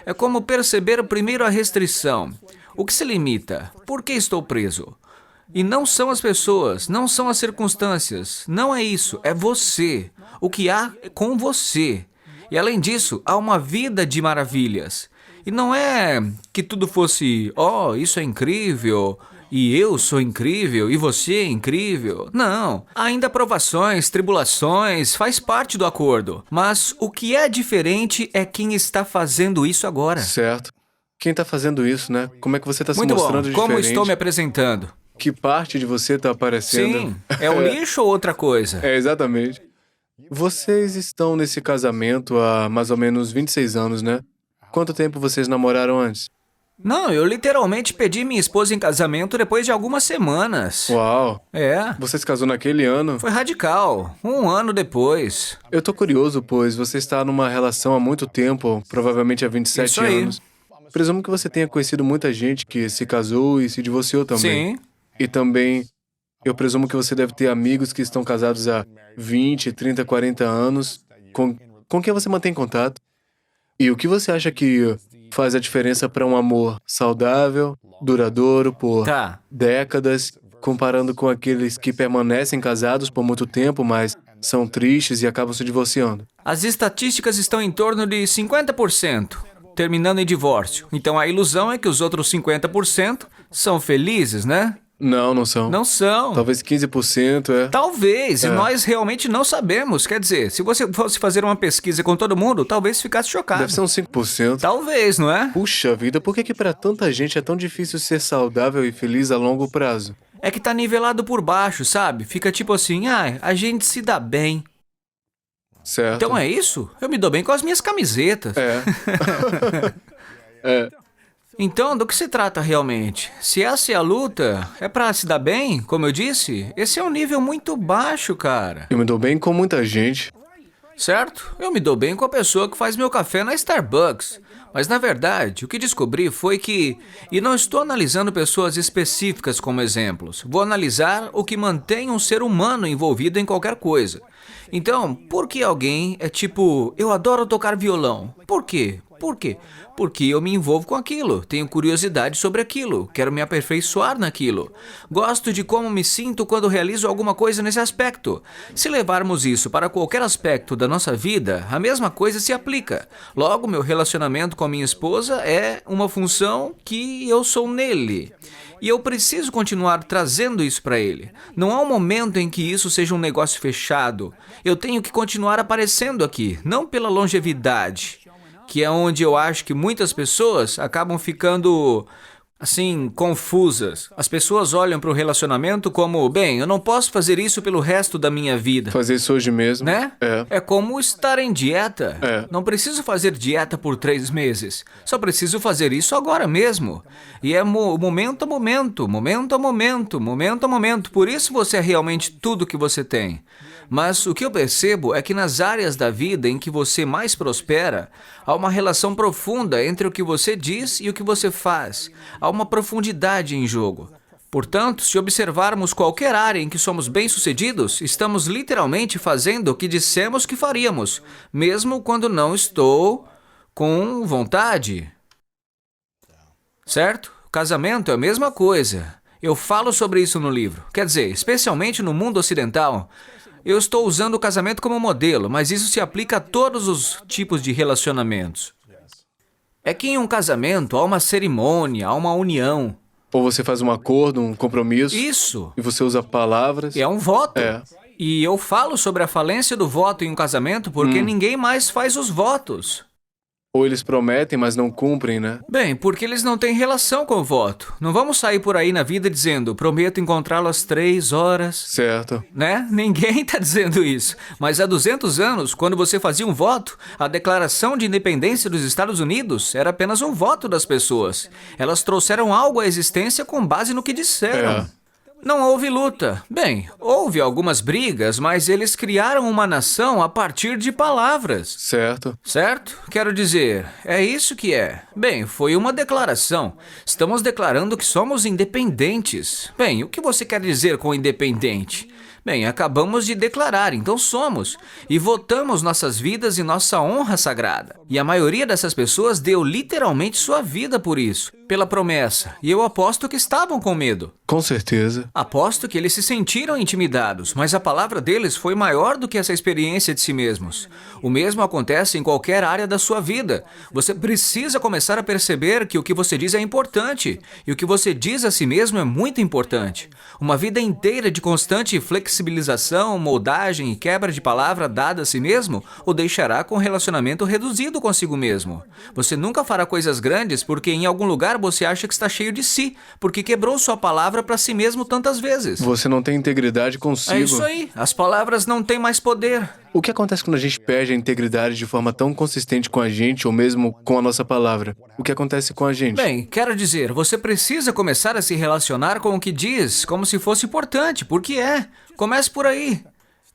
É como perceber primeiro a restrição. O que se limita? Por que estou preso? E não são as pessoas, não são as circunstâncias. Não é isso, é você. O que há com você. E além disso, há uma vida de maravilhas. E não é que tudo fosse, oh, isso é incrível, e eu sou incrível, e você é incrível. Não, há ainda provações, tribulações, faz parte do acordo. Mas o que é diferente é quem está fazendo isso agora. Certo. Quem está fazendo isso, né? Como é que você está se Muito bom, mostrando como diferente? estou me apresentando? Que parte de você está aparecendo? Sim, é o lixo ou outra coisa? É, exatamente. Vocês estão nesse casamento há mais ou menos 26 anos, né? Quanto tempo vocês namoraram antes? Não, eu literalmente pedi minha esposa em casamento depois de algumas semanas. Uau! É, Você se casou naquele ano? foi radical, 1 ano depois. Eu tô curioso, pois você está numa relação há muito tempo, provavelmente há 27 Isso aí. anos. Presumo que você tenha conhecido muita gente que se casou e se divorciou também. Sim. E também, eu presumo que você deve ter amigos que estão casados há 20, 30, 40 anos. Com quem você mantém contato? E o que você acha que faz a diferença para um amor saudável, duradouro, por Tá. décadas, comparando com aqueles que permanecem casados por muito tempo, mas são tristes e acabam se divorciando? As estatísticas estão em torno de 50%, terminando em divórcio. Então a ilusão é que os outros 50% são felizes, né? Não, não são. Não são. Talvez 15%, é. Talvez, e É. nós realmente não sabemos. Quer dizer, se você fosse fazer uma pesquisa com todo mundo, talvez ficasse chocado. Deve ser uns 5%. Talvez, não é? Puxa vida, por que para tanta gente é tão difícil ser saudável e feliz a longo prazo? É que tá nivelado por baixo, sabe? Fica tipo assim, a gente se dá bem. Certo? Então é isso? Eu me dou bem com as minhas camisetas. É. É. Então, do que se trata realmente? Se essa é a luta, é pra se dar bem, como eu disse? Esse é um nível muito baixo, cara. Eu me dou bem com muita gente. Certo? Eu me dou bem com a pessoa que faz meu café na Starbucks. Mas, na verdade, o que descobri foi que... E não estou analisando pessoas específicas como exemplos. Vou analisar o que mantém um ser humano envolvido em qualquer coisa. Então, por que alguém é tipo... Eu adoro tocar violão. Por quê? Por quê? Porque eu me envolvo com aquilo, tenho curiosidade sobre aquilo, quero me aperfeiçoar naquilo. Gosto de como me sinto quando realizo alguma coisa nesse aspecto. Se levarmos isso para qualquer aspecto da nossa vida, a mesma coisa se aplica. Logo, meu relacionamento com a minha esposa é uma função que eu sou nele. E eu preciso continuar trazendo isso para ele. Não há um momento em que isso seja um negócio fechado. Eu tenho que continuar aparecendo aqui, não pela longevidade, que é onde eu acho que muitas pessoas acabam ficando, assim, confusas. As pessoas olham para o relacionamento como, bem, eu não posso fazer isso pelo resto da minha vida. Fazer isso hoje mesmo. Né? É. É como estar em dieta. É. Não preciso fazer dieta por 3 meses. Só preciso fazer isso agora mesmo. E é momento a momento, momento a momento, momento a momento. Por isso você é realmente tudo que você tem. Mas o que eu percebo é que nas áreas da vida em que você mais prospera, há uma relação profunda entre o que você diz e o que você faz. Há uma profundidade em jogo. Portanto, se observarmos qualquer área em que somos bem-sucedidos, estamos literalmente fazendo o que dissemos que faríamos, mesmo quando não estou com vontade. Certo? Casamento é a mesma coisa. Eu falo sobre isso no livro. Quer dizer, especialmente no mundo ocidental. Eu estou usando o casamento como modelo, mas isso se aplica a todos os tipos de relacionamentos. É que em um casamento há uma cerimônia, há uma união. Ou você faz um acordo, um compromisso, Isso e você usa palavras. é um voto. É. E eu falo sobre a falência do voto em um casamento porque ninguém mais faz os votos. Ou eles prometem, mas não cumprem, né? Bem, porque eles não têm relação com o voto. Não vamos sair por aí na vida dizendo, prometo encontrá-lo às 3 horas. Certo. Né? Ninguém está dizendo isso. Mas há 200 anos, quando você fazia um voto, a Declaração de Independência dos Estados Unidos era apenas um voto das pessoas. Elas trouxeram algo à existência com base no que disseram. É. Não houve luta. Bem, houve algumas brigas, mas eles criaram uma nação a partir de palavras. Certo. Certo? Quero dizer, é isso que é. Bem, foi uma declaração. Estamos declarando que somos independentes. Bem, o que você quer dizer com independente? Bem, acabamos de declarar, então somos. E votamos nossas vidas e nossa honra sagrada. E a maioria dessas pessoas deu literalmente sua vida por isso, pela promessa. E eu aposto que estavam com medo. Com certeza. Aposto que eles se sentiram intimidados, mas a palavra deles foi maior do que essa experiência de si mesmos. O mesmo acontece em qualquer área da sua vida. Você precisa começar a perceber que o que você diz é importante, e o que você diz a si mesmo é muito importante. Uma vida inteira de constante flexibilização, moldagem e quebra de palavra dada a si mesmo o deixará com um relacionamento reduzido consigo mesmo. Você nunca fará coisas grandes porque em algum lugar você acha que está cheio de si, porque quebrou sua palavra para si mesmo tantas vezes. Você não tem integridade consigo. É isso aí. As palavras não têm mais poder. O que acontece quando a gente perde a integridade de forma tão consistente com a gente ou mesmo com a nossa palavra? O que acontece com a gente? Bem, quero dizer, você precisa começar a se relacionar com o que diz como se fosse importante, porque é. Comece por aí.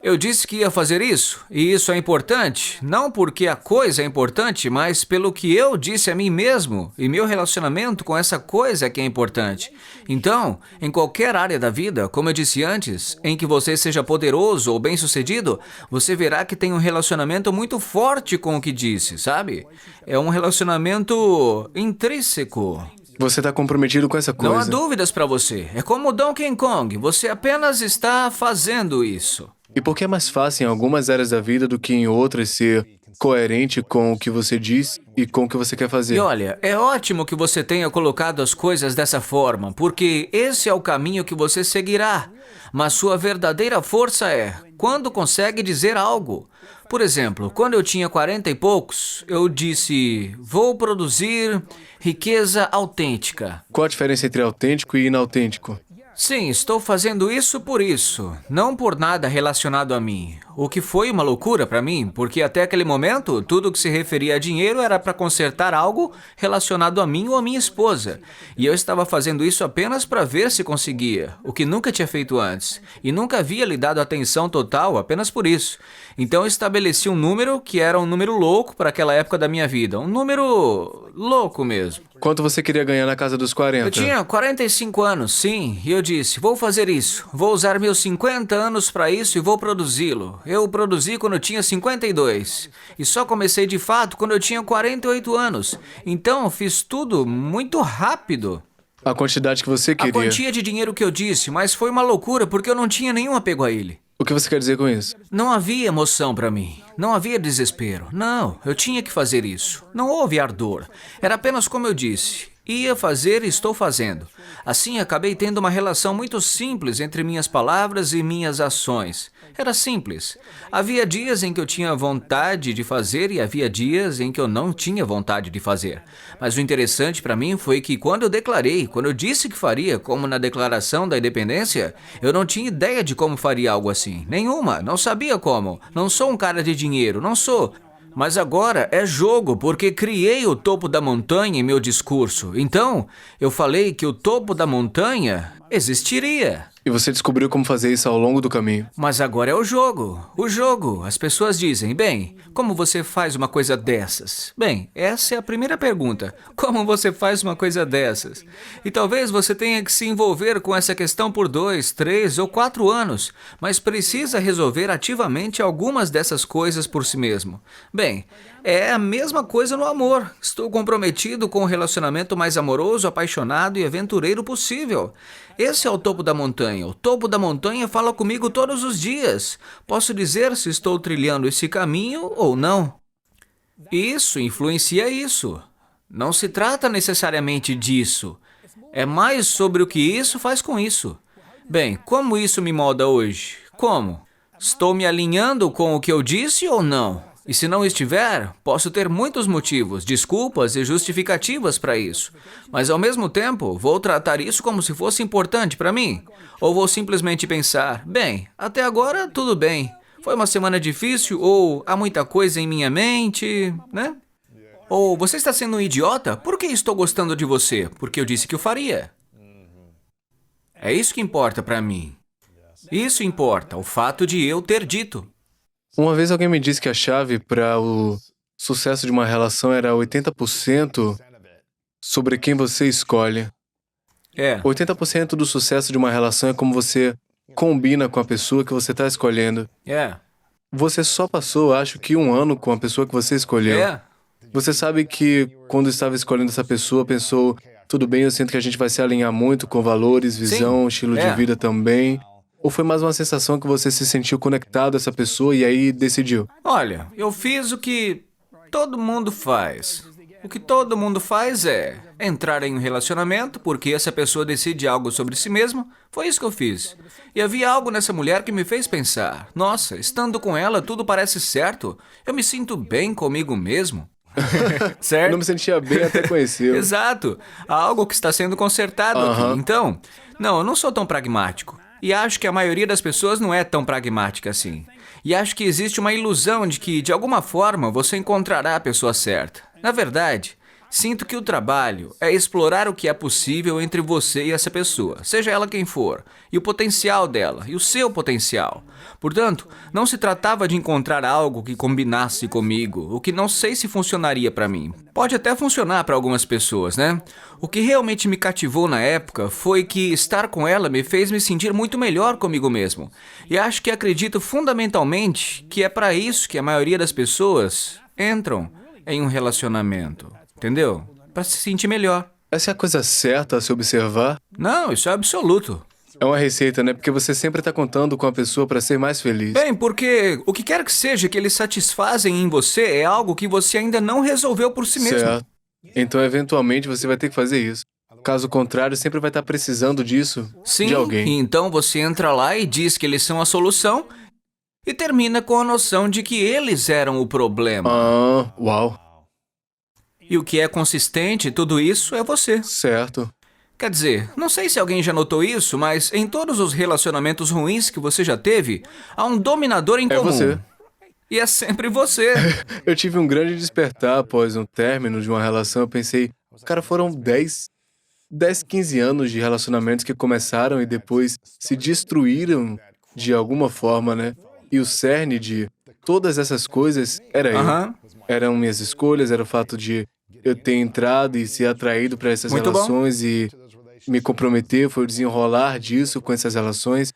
Eu disse que ia fazer isso, e isso é importante, não porque a coisa é importante, mas pelo que eu disse a mim mesmo, e meu relacionamento com essa coisa é que é importante. Então, em qualquer área da vida, como eu disse antes, em que você seja poderoso ou bem-sucedido, você verá que tem um relacionamento muito forte com o que disse, sabe? É um relacionamento intrínseco. Você está comprometido com essa coisa. Não há dúvidas para você. É como o Donkey Kong, você apenas está fazendo isso. E por que é mais fácil em algumas áreas da vida do que em outras ser coerente com o que você diz e com o que você quer fazer? E olha, é ótimo que você tenha colocado as coisas dessa forma, porque esse é o caminho que você seguirá. Mas sua verdadeira força é quando consegue dizer algo. Por exemplo, quando eu tinha 40 e poucos, eu disse, vou produzir riqueza autêntica. Qual a diferença entre autêntico e inautêntico? Sim, estou fazendo isso por isso, não por nada relacionado a mim. O que foi uma loucura para mim, porque até aquele momento, tudo que se referia a dinheiro era para consertar algo relacionado a mim ou a minha esposa. E eu estava fazendo isso apenas para ver se conseguia, o que nunca tinha feito antes. E nunca havia lhe dado atenção total apenas por isso. Então eu estabeleci um número que era um número louco para aquela época da minha vida. Um número louco mesmo. Quanto você queria ganhar na casa dos 40? Eu tinha 45 anos, sim, e eu disse, vou fazer isso. Vou usar meus 50 anos para isso e vou produzi-lo. Eu produzi quando eu tinha 52. E só comecei de fato quando eu tinha 48 anos. Então, fiz tudo muito rápido. A quantidade que você A queria. quantia de dinheiro que eu disse, mas foi uma loucura porque eu não tinha nenhum apego a ele. O que você quer dizer com isso? Não havia emoção para mim. Não havia desespero. Não, eu tinha que fazer isso. Não houve ardor. Era apenas como eu disse. Ia fazer e estou fazendo. Assim, acabei tendo uma relação muito simples entre minhas palavras e minhas ações. Era simples. Havia dias em que eu tinha vontade de fazer e havia dias em que eu não tinha vontade de fazer. Mas o interessante para mim foi que quando eu declarei, quando eu disse que faria, como na Declaração da Independência, eu não tinha ideia de como faria algo assim. Nenhuma. Não sabia como. Não sou um cara de dinheiro. Não sou. Mas agora é jogo, porque criei o topo da montanha em meu discurso. Então, eu falei que o topo da montanha existiria. E você descobriu como fazer isso ao longo do caminho. Mas agora é o jogo. O jogo. As pessoas dizem, bem, como você faz uma coisa dessas? Bem, essa é a primeira pergunta. Como você faz uma coisa dessas? E talvez você tenha que se envolver com essa questão por 2, 3 ou 4 anos, mas precisa resolver ativamente algumas dessas coisas por si mesmo. Bem, é a mesma coisa no amor. Estou comprometido com um relacionamento mais amoroso, apaixonado e aventureiro possível. Esse é o topo da montanha. O topo da montanha fala comigo todos os dias. Posso dizer se estou trilhando esse caminho ou não. Isso influencia isso. Não se trata necessariamente disso. É mais sobre o que isso faz com isso. Bem, como isso me molda hoje? Como? Estou me alinhando com o que eu disse ou não? E se não estiver, posso ter muitos motivos, desculpas e justificativas para isso. Mas ao mesmo tempo, vou tratar isso como se fosse importante para mim. Ou vou simplesmente pensar, bem, até agora tudo bem. Foi uma semana difícil ou há muita coisa em minha mente, né? Ou você está sendo um idiota? Por que estou gostando de você? Porque eu disse que o faria. É isso que importa para mim. Isso importa, o fato de eu ter dito. Uma vez alguém me disse que a chave para o sucesso de uma relação era 80% sobre quem você escolhe. 80% do sucesso de uma relação é como você combina com a pessoa que você está escolhendo. Você só passou, acho que 1 ano com a pessoa que você escolheu. Você sabe que quando estava escolhendo essa pessoa, pensou, tudo bem, eu sinto que a gente vai se alinhar muito com valores, visão, Sim. estilo de vida também. Ou foi mais uma sensação que você se sentiu conectado a essa pessoa e aí decidiu? Olha, eu fiz o que todo mundo faz. O que todo mundo faz é entrar em um relacionamento porque essa pessoa decide algo sobre si mesma. Foi isso que eu fiz. E havia algo nessa mulher que me fez pensar, nossa, estando com ela tudo parece certo. Eu me sinto bem comigo mesmo. Eu Certo? não me sentia bem até conhecê-lo. Exato. Há algo que está sendo consertado aqui. Então, não, eu não sou tão pragmático. E acho que a maioria das pessoas não é tão pragmática assim. E acho que existe uma ilusão de que, de alguma forma, você encontrará a pessoa certa. Na verdade, sinto que o trabalho é explorar o que é possível entre você e essa pessoa, seja ela quem for, e o potencial dela, e o seu potencial. Portanto, não se tratava de encontrar algo que combinasse comigo, o que não sei se funcionaria para mim. Pode até funcionar para algumas pessoas, né? O que realmente me cativou na época foi que estar com ela me fez me sentir muito melhor comigo mesmo. E acho que acredito fundamentalmente que é para isso que a maioria das pessoas entram em um relacionamento. Entendeu? Para se sentir melhor. Essa é a coisa certa a se observar? Não, isso é absoluto. É uma receita, né? Porque você sempre está contando com a pessoa para ser mais feliz. Bem, porque o que quer que seja que eles satisfazem em você é algo que você ainda não resolveu por si mesmo. Certo. Então, eventualmente, você vai ter que fazer isso. Caso contrário, sempre vai estar precisando disso Sim, de alguém. e então você entra lá e diz que eles são a solução e termina com a noção de que eles eram o problema. Uau. E o que é consistente, tudo isso é você. Certo. Quer dizer, não sei se alguém já notou isso, mas em todos os relacionamentos ruins que você já teve, há um dominador em É comum. você. E é sempre você. Eu tive um grande despertar após um término de uma relação. Eu pensei, cara, foram 10, 15 anos de relacionamentos que começaram e depois se destruíram de alguma forma, né? E o cerne de todas essas coisas era eu. Aham. Eram minhas escolhas, era o fato de eu ter entrado e ser atraído para essas Muito bom. relações e me comprometer, foi o desenrolar disso com essas relações.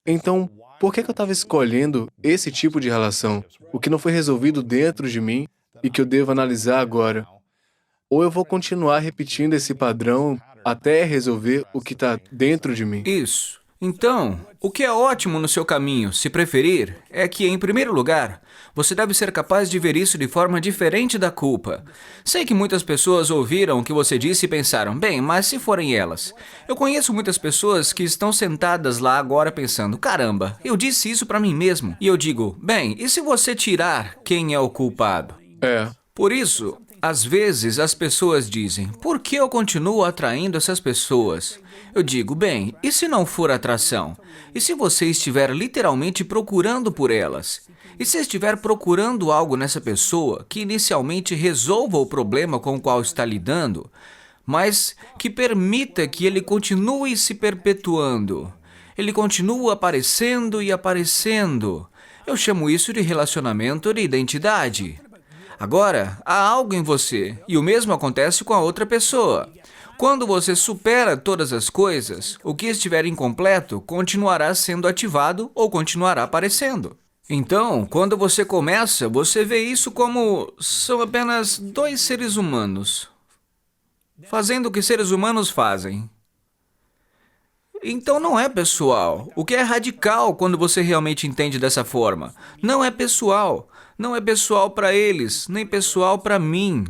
Então, por que eu estava escolhendo esse tipo de relação? O que não foi resolvido dentro de mim e que eu devo analisar agora? Ou eu vou continuar repetindo esse padrão até resolver o que está dentro de mim? Isso. Então, o que é ótimo no seu caminho, se preferir, é que, em primeiro lugar, você deve ser capaz de ver isso de forma diferente da culpa. Sei que muitas pessoas ouviram o que você disse e pensaram, bem, mas se forem elas? Eu conheço muitas pessoas que estão sentadas lá agora pensando, caramba, eu disse isso pra mim mesmo. E eu digo, bem, e se você tirar quem é o culpado? Por isso, às vezes as pessoas dizem, por que eu continuo atraindo essas pessoas? Eu digo, bem, e se não for atração? E se você estiver literalmente procurando por elas? E se estiver procurando algo nessa pessoa que inicialmente resolva o problema com o qual está lidando, mas que permita que ele continue se perpetuando? Ele continua aparecendo e aparecendo. Eu chamo isso de relacionamento de identidade. Agora, há algo em você, e o mesmo acontece com a outra pessoa. Quando você supera todas as coisas, o que estiver incompleto continuará sendo ativado ou continuará aparecendo. Então, quando você começa, você vê isso como são apenas dois seres humanos, fazendo o que seres humanos fazem. Então não é pessoal. O que é radical quando você realmente entende dessa forma? Não é pessoal. Não é pessoal para eles, nem pessoal para mim.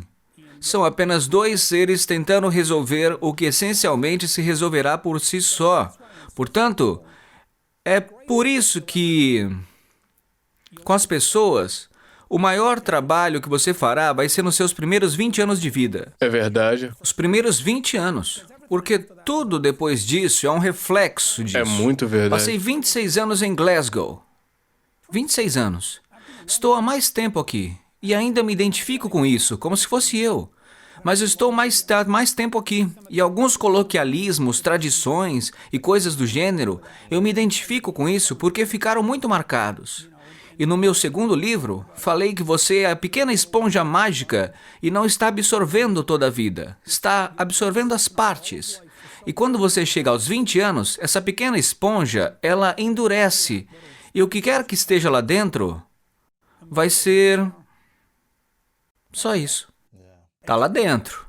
São apenas dois seres tentando resolver o que essencialmente se resolverá por si só. Portanto, é por isso que, com as pessoas, o maior trabalho que você fará vai ser nos seus primeiros 20 anos de vida. É verdade. Os primeiros 20 anos. Porque tudo depois disso é um reflexo disso. É muito verdade. Passei 26 anos em Glasgow. 26 anos. Estou há mais tempo aqui. E ainda me identifico com isso, como se fosse eu. Mas estou mais tempo aqui. E alguns coloquialismos, tradições e coisas do gênero, eu me identifico com isso porque ficaram muito marcados. E no meu segundo livro, falei que você é a pequena esponja mágica e não está absorvendo toda a vida. Está absorvendo as partes. E quando você chega aos 20 anos, essa pequena esponja, ela endurece. E o que quer que esteja lá dentro vai ser só isso. Está lá dentro.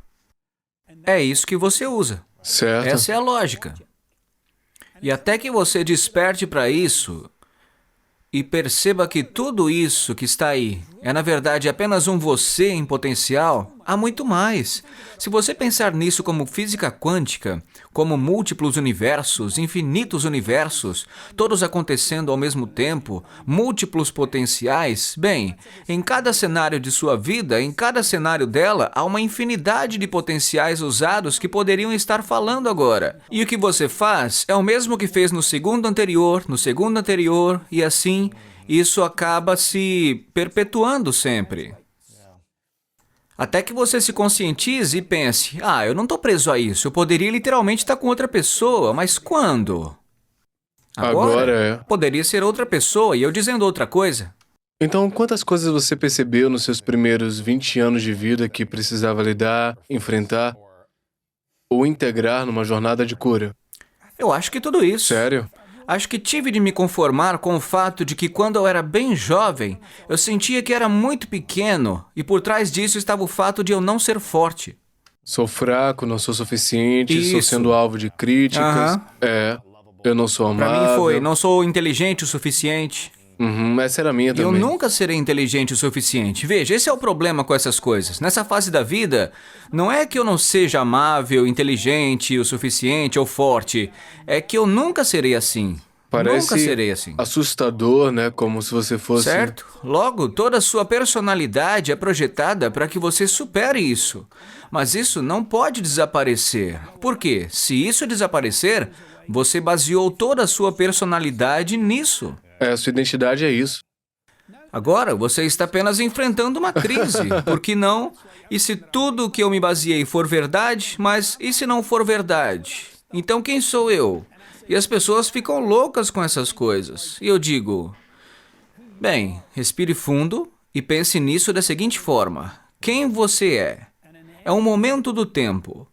É isso que você usa. Certo. Essa é a lógica. E até que você desperte para isso e perceba que tudo isso que está aí é, na verdade, apenas um você em potencial, há muito mais. Se você pensar nisso como física quântica, como múltiplos universos, infinitos universos, todos acontecendo ao mesmo tempo, múltiplos potenciais, bem, em cada cenário de sua vida, em cada cenário dela, há uma infinidade de potenciais usados que poderiam estar falando agora. E o que você faz é o mesmo que fez no segundo anterior, e assim, isso acaba se perpetuando sempre. Até que você se conscientize e pense, eu não estou preso a isso, eu poderia literalmente estar com outra pessoa, mas quando? Agora é. Poderia ser outra pessoa e eu dizendo outra coisa. Então, quantas coisas você percebeu nos seus primeiros 20 anos de vida que precisava lidar, enfrentar ou integrar numa jornada de cura? Eu acho que tudo isso. Sério? Acho que tive de me conformar com o fato de que quando eu era bem jovem, eu sentia que era muito pequeno e por trás disso estava o fato de eu não ser forte. Sou fraco, não sou suficiente, estou Isso. sendo alvo de críticas. Eu não sou Pra amável. mim foi, não sou inteligente o suficiente. Essa era a minha E eu também. nunca serei inteligente o suficiente. Veja, esse é o problema com essas coisas. Nessa fase da vida, não é que eu não seja amável, inteligente o suficiente ou forte. É que eu nunca serei assim. Parece Nunca serei assim. assustador, né? Como se você fosse... Certo? Logo, toda a sua personalidade é projetada para que você supere isso. Mas isso não pode desaparecer. Por quê? Se isso desaparecer, você baseou toda a sua personalidade nisso. A sua identidade é isso. Agora, você está apenas enfrentando uma crise. Por que não? E se tudo o que eu me baseei for verdade, mas e se não for verdade? Então quem sou eu? E as pessoas ficam loucas com essas coisas. E eu digo, bem, respire fundo e pense nisso da seguinte forma. Quem você é? É um momento do tempo.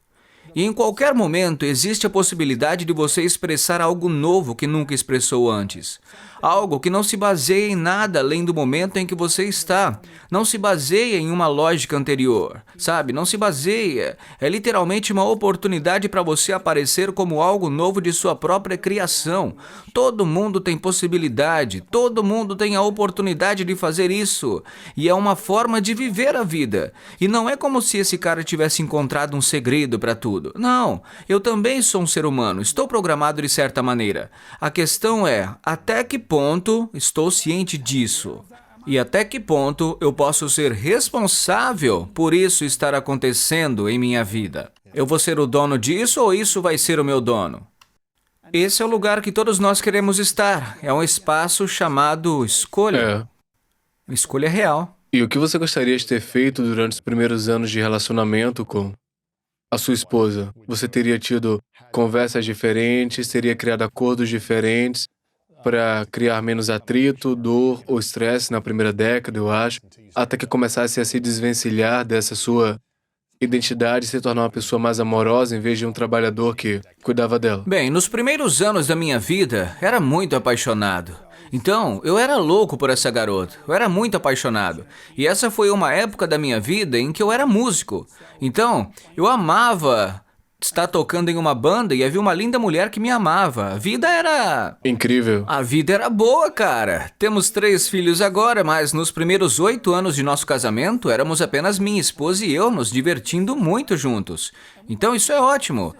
E em qualquer momento existe a possibilidade de você expressar algo novo que nunca expressou antes. Algo que não se baseia em nada além do momento em que você está. Não se baseia em uma lógica anterior, sabe? Não se baseia. É literalmente uma oportunidade para você aparecer como algo novo de sua própria criação. Todo mundo tem possibilidade, todo mundo tem a oportunidade de fazer isso. E é uma forma de viver a vida. E não é como se esse cara tivesse encontrado um segredo para tudo. Não, eu também sou um ser humano, estou programado de certa maneira. A questão é, até que ponto estou ciente disso? E até que ponto eu posso ser responsável por isso estar acontecendo em minha vida? Eu vou ser o dono disso ou isso vai ser o meu dono? Esse é o lugar que todos nós queremos estar. É um espaço chamado escolha. Uma escolha real. E o que você gostaria de ter feito durante os primeiros anos de relacionamento com a sua esposa, você teria tido conversas diferentes, teria criado acordos diferentes para criar menos atrito, dor ou estresse na primeira década, eu acho, até que começasse a se desvencilhar dessa sua identidade e se tornar uma pessoa mais amorosa em vez de um trabalhador que cuidava dela. Bem, nos primeiros anos da minha vida, era muito apaixonado. Então, eu era louco por essa garota. Eu era muito apaixonado. E essa foi uma época da minha vida em que eu era músico. Então, eu amava estar tocando em uma banda e havia uma linda mulher que me amava. Incrível. A vida era boa, cara. Temos 3 filhos agora, mas nos primeiros 8 anos de nosso casamento, éramos apenas minha esposa e eu nos divertindo muito juntos. Então isso é ótimo.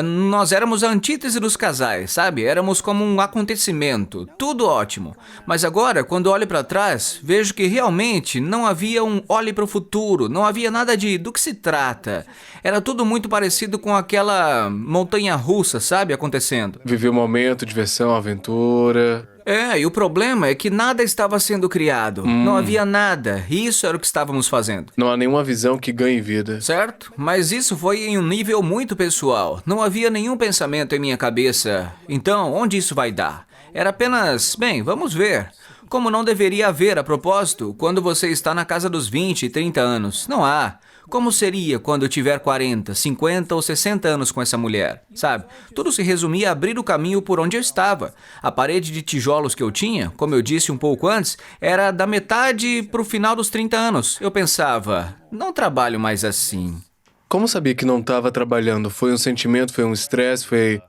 Nós éramos a antítese dos casais, sabe? Éramos como um acontecimento, tudo ótimo. Mas agora, quando olho para trás, vejo que realmente não havia um olhe para o futuro, não havia nada de do que se trata. Era tudo muito parecido com aquela montanha-russa, sabe, acontecendo. Viver o momento, diversão, aventura. E o problema é que nada estava sendo criado. Não havia nada. E isso era o que estávamos fazendo. Não há nenhuma visão que ganhe vida. Certo? Mas isso foi em um nível muito pessoal. Não havia nenhum pensamento em minha cabeça. Então, onde isso vai dar? Era apenas, bem, vamos ver. Como não deveria haver, a propósito, quando você está na casa dos 20 e 30 anos. Não há. Como seria quando eu tiver 40, 50 ou 60 anos com essa mulher? Sabe? Tudo se resumia a abrir o caminho por onde eu estava. A parede de tijolos que eu tinha, como eu disse um pouco antes, era da metade para o final dos 30 anos. Eu pensava, não trabalho mais assim. Como sabia que não estava trabalhando? Foi um sentimento, foi um estresse, foi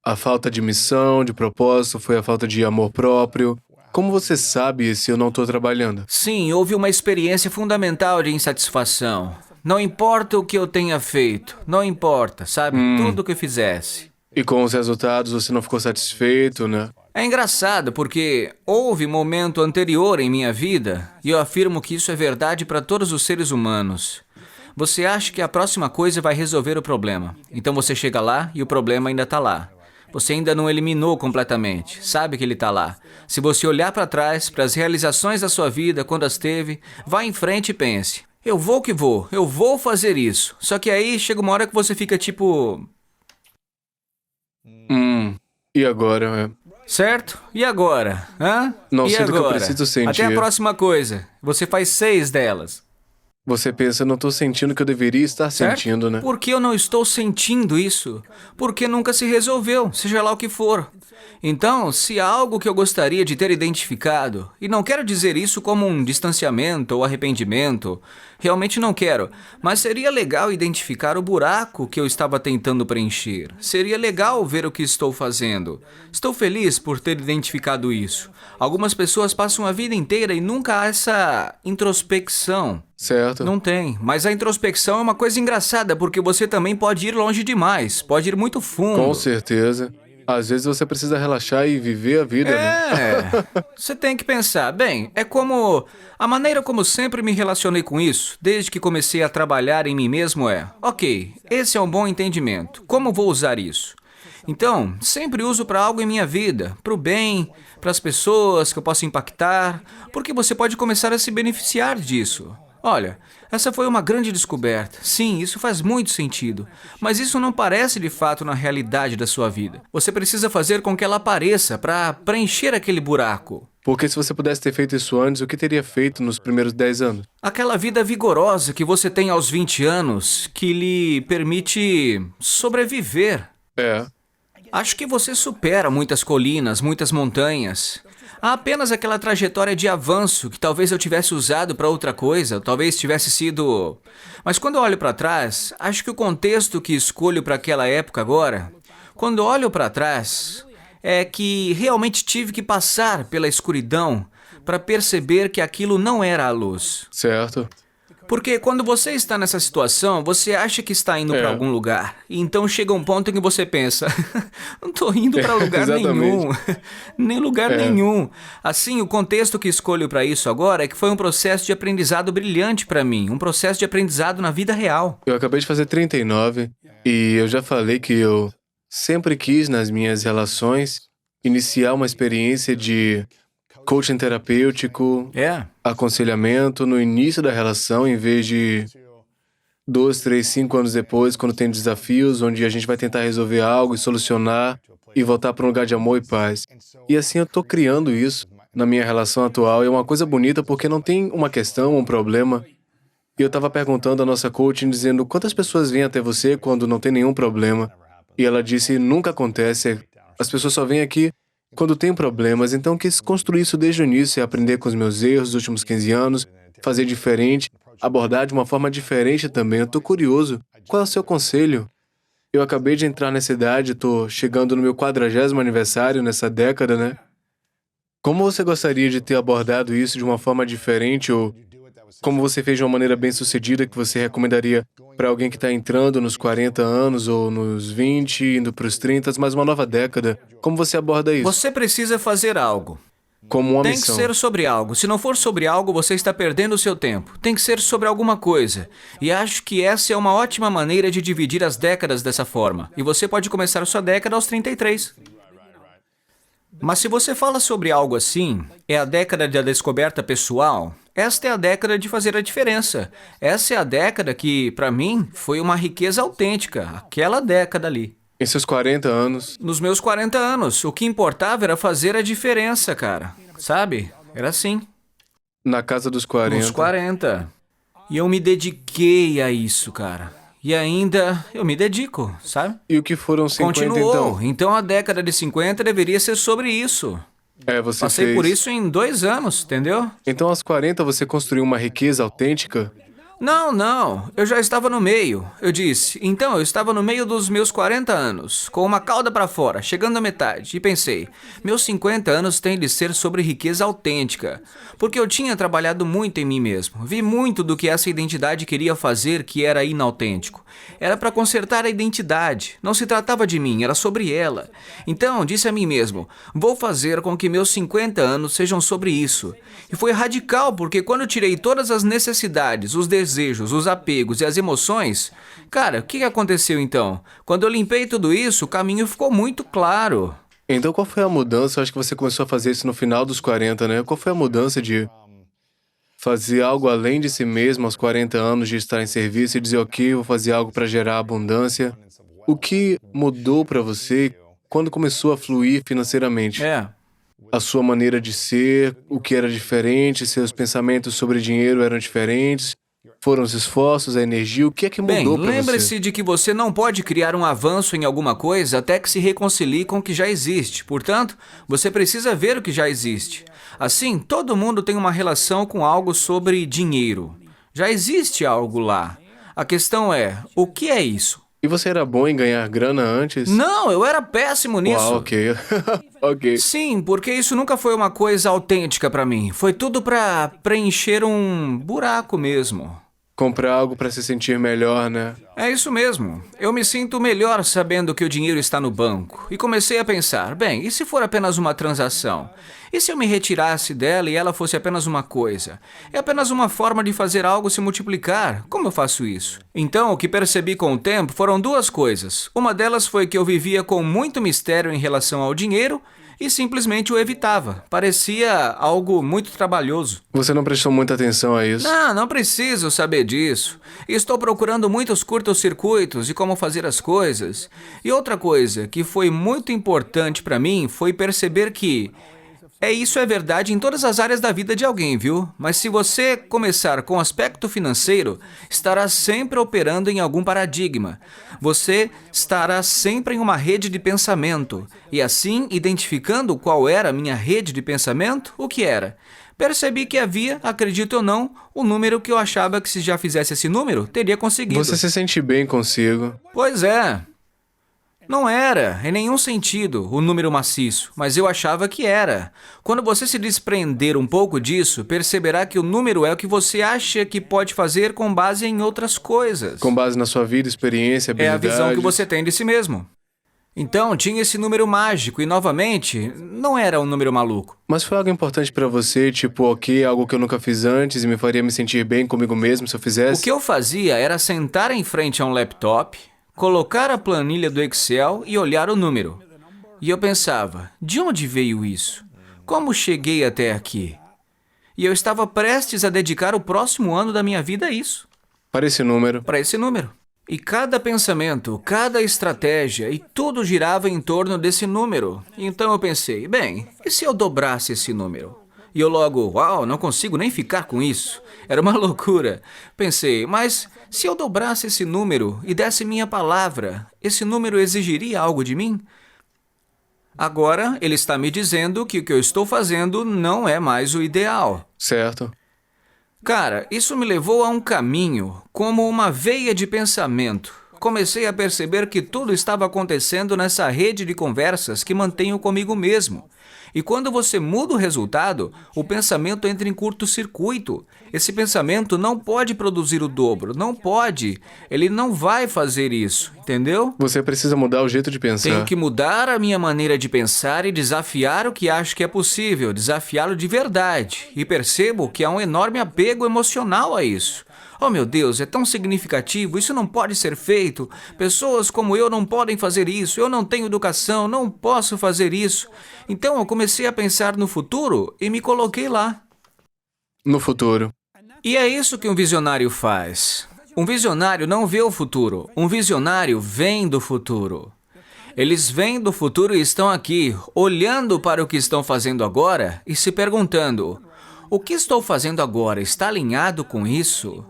a falta de missão, de propósito, foi a falta de amor próprio? Como você sabe se eu não estou trabalhando? Sim, houve uma experiência fundamental de insatisfação. Não importa o que eu tenha feito, não importa, sabe? Tudo o que eu fizesse. E com os resultados você não ficou satisfeito, né? É engraçado porque houve momento anterior em minha vida, e eu afirmo que isso é verdade para todos os seres humanos. Você acha que a próxima coisa vai resolver o problema. Então você chega lá e o problema ainda está lá. Você ainda não eliminou completamente, sabe que ele está lá. Se você olhar para trás, para as realizações da sua vida, quando as teve, vá em frente e pense. Eu vou fazer isso. Só que aí chega uma hora que você fica tipo... E agora? Certo? E agora? Hã? Não E sinto que eu agora? preciso sentir. Até a próxima coisa. Você faz 6 delas. Você pensa, não estou sentindo o que eu deveria estar Certo? sentindo, né? Por que eu não estou sentindo isso? Porque nunca se resolveu, seja lá o que for. Então, se há algo que eu gostaria de ter identificado, e não quero dizer isso como um distanciamento ou arrependimento, realmente não quero, mas seria legal identificar o buraco que eu estava tentando preencher. Seria legal ver o que estou fazendo. Estou feliz por ter identificado isso. Algumas pessoas passam a vida inteira e nunca há essa introspecção. Certo. Não tem, mas a introspecção é uma coisa engraçada, porque você também pode ir longe demais, pode ir muito fundo. Com certeza. Às vezes você precisa relaxar e viver a vida, né? Você tem que pensar, bem, é como... A maneira como sempre me relacionei com isso, desde que comecei a trabalhar em mim mesmo ok, esse é um bom entendimento, como vou usar isso? Então, sempre uso para algo em minha vida, para o bem, para as pessoas que eu possa impactar, porque você pode começar a se beneficiar disso. Olha, essa foi uma grande descoberta. Sim, isso faz muito sentido. Mas isso não parece de fato na realidade da sua vida. Você precisa fazer com que ela apareça para preencher aquele buraco. Porque se você pudesse ter feito isso antes, o que teria feito nos primeiros 10 anos? Aquela vida vigorosa que você tem aos 20 anos, que lhe permite sobreviver. Acho que você supera muitas colinas, muitas montanhas. Há apenas aquela trajetória de avanço que talvez eu tivesse usado para outra coisa, talvez tivesse sido... Mas quando eu olho para trás, acho que o contexto que escolho para aquela época agora, quando olho para trás, é que realmente tive que passar pela escuridão para perceber que aquilo não era a luz. Certo. Porque quando você está nessa situação, você acha que está indo para algum lugar. E então chega um ponto em que você pensa, não estou indo para lugar nenhum. Nem lugar nenhum. Assim, o contexto que escolho para isso agora é que foi um processo de aprendizado brilhante para mim. Um processo de aprendizado na vida real. Eu acabei de fazer 39 e eu já falei que eu sempre quis, nas minhas relações, iniciar uma experiência de coaching terapêutico, aconselhamento no início da relação, em vez de 2, 3, 5 anos depois, quando tem desafios, onde a gente vai tentar resolver algo e solucionar e voltar para um lugar de amor e paz. E assim eu estou criando isso na minha relação atual. E é uma coisa bonita porque não tem uma questão, um problema. E eu estava perguntando à nossa coaching, dizendo quantas pessoas vêm até você quando não tem nenhum problema. E ela disse, nunca acontece. As pessoas só vêm aqui quando tem problemas. Então, eu quis construir isso desde o início e aprender com os meus erros dos últimos 15 anos, fazer diferente, abordar de uma forma diferente também. Eu estou curioso. Qual é o seu conselho? Eu acabei de entrar nessa idade, estou chegando no meu 40º aniversário nessa década, né? Como você gostaria de ter abordado isso de uma forma diferente ou como você fez de uma maneira bem-sucedida que você recomendaria para alguém que está entrando nos 40 anos ou nos 20, indo para os 30, mas uma nova década? Como você aborda isso? Você precisa fazer algo. Como uma Tem que missão. ser sobre algo. Se não for sobre algo, você está perdendo o seu tempo. Tem que ser sobre alguma coisa. E acho que essa é uma ótima maneira de dividir as décadas dessa forma. E você pode começar sua década aos 33. Mas se você fala sobre algo assim, é a década da descoberta pessoal, esta é a década de fazer a diferença. Essa é a década que, para mim, foi uma riqueza autêntica. Aquela década ali. Em seus 40 anos, Nos meus 40 anos, o que importava era fazer a diferença, cara. Sabe? Era assim. na casa dos 40. Nos 40. E eu me dediquei a isso, cara. E ainda eu me dedico, sabe? E o que foram 50 Continuou. então? Então a década de 50 deveria ser sobre isso. Você Passei fez. por isso em 2 anos, entendeu? Então aos 40 você construiu uma riqueza autêntica? Não. Eu já estava no meio. Eu disse, então eu estava no meio dos meus 40 anos, com uma cauda para fora, chegando à metade, e pensei, meus 50 anos têm de ser sobre riqueza autêntica, porque eu tinha trabalhado muito em mim mesmo, vi muito do que essa identidade queria fazer que era inautêntico. Era para consertar a identidade, não se tratava de mim, era sobre ela. Então, disse a mim mesmo, vou fazer com que meus 50 anos sejam sobre isso. E foi radical, porque quando eu tirei todas as necessidades, os desejos, os apegos e as emoções, cara, o que aconteceu então? Quando eu limpei tudo isso, o caminho ficou muito claro. Então qual foi a mudança? Eu acho que você começou a fazer isso no final dos 40, né? Qual foi a mudança de fazer algo além de si mesmo aos 40 anos, de estar em serviço e dizer, ok, vou fazer algo para gerar abundância? O que mudou para você quando começou a fluir financeiramente? A sua maneira de ser, o que era diferente, seus pensamentos sobre dinheiro eram diferentes, foram os esforços, a energia, o que é que Bem, mudou para você? lembre-se de que você não pode criar um avanço em alguma coisa até que se reconcilie com o que já existe. Portanto, você precisa ver o que já existe. Assim, todo mundo tem uma relação com algo sobre dinheiro. Já existe algo lá. A questão é, o que é isso? E você era bom em ganhar grana antes? Não, eu era péssimo nisso. Uau, ok. Ok. Sim, porque isso nunca foi uma coisa autêntica pra mim. Foi tudo pra preencher um buraco mesmo. Comprar algo para se sentir melhor, né? É isso mesmo. Eu me sinto melhor sabendo que o dinheiro está no banco. E comecei a pensar, bem, e se for apenas uma transação? E se eu me retirasse dela e ela fosse apenas uma coisa? É apenas uma forma de fazer algo se multiplicar. Como eu faço isso? Então, o que percebi com o tempo foram 2 coisas. Uma delas foi que eu vivia com muito mistério em relação ao dinheiro e simplesmente o evitava. Parecia algo muito trabalhoso. Você não prestou muita atenção a isso? Não preciso saber disso. Estou procurando muitos curtos-circuitos de como fazer as coisas. E outra coisa que foi muito importante para mim foi perceber que isso é verdade em todas as áreas da vida de alguém, viu? Mas se você começar com o aspecto financeiro, estará sempre operando em algum paradigma. Você estará sempre em uma rede de pensamento. E assim, identificando qual era a minha rede de pensamento, o que era? Percebi que havia, acredito ou não, o número que eu achava que se já fizesse esse número, teria conseguido. Você se sente bem consigo. Pois é. Não era, em nenhum sentido, o número maciço, mas eu achava que era. Quando você se desprender um pouco disso, perceberá que o número é o que você acha que pode fazer com base em outras coisas. Com base na sua vida, experiência, É a habilidades. visão que você tem de si mesmo. Então, tinha esse número mágico e, novamente, não era um número maluco. Mas foi algo importante pra você, tipo, ok, algo que eu nunca fiz antes e me faria me sentir bem comigo mesmo se eu fizesse? O que eu fazia era sentar em frente a um laptop, colocar a planilha do Excel e olhar o número. E eu pensava, de onde veio isso? Como cheguei até aqui? E eu estava prestes a dedicar o próximo ano da minha vida a isso. Para esse número. para esse número. E cada pensamento, cada estratégia e tudo girava em torno desse número. Então eu pensei, bem, e se eu dobrasse esse número? E eu logo, uau, não consigo nem ficar com isso. Era uma loucura. Pensei, mas se eu dobrasse esse número e desse minha palavra, esse número exigiria algo de mim? Agora, ele está me dizendo que o que eu estou fazendo não é mais o ideal. Certo. Cara, isso me levou a um caminho, como uma veia de pensamento. Comecei a perceber que tudo estava acontecendo nessa rede de conversas que mantenho comigo mesmo. E quando você muda o resultado, o pensamento entra em curto-circuito. Esse pensamento não pode produzir o dobro, não pode. Ele não vai fazer isso, entendeu? Você precisa mudar o jeito de pensar. Tenho que mudar a minha maneira de pensar e desafiar o que acho que é possível, desafiá-lo de verdade. E percebo que há um enorme apego emocional a isso. Oh meu Deus, é tão significativo, isso não pode ser feito. Pessoas como eu não podem fazer isso, eu não tenho educação, não posso fazer isso. Então eu comecei a pensar no futuro e me coloquei lá. No futuro. E é isso que um visionário faz. Um visionário não vê o futuro, um visionário vem do futuro. Eles vêm do futuro e estão aqui, olhando para o que estão fazendo agora e se perguntando: o que estou fazendo agora está alinhado com isso?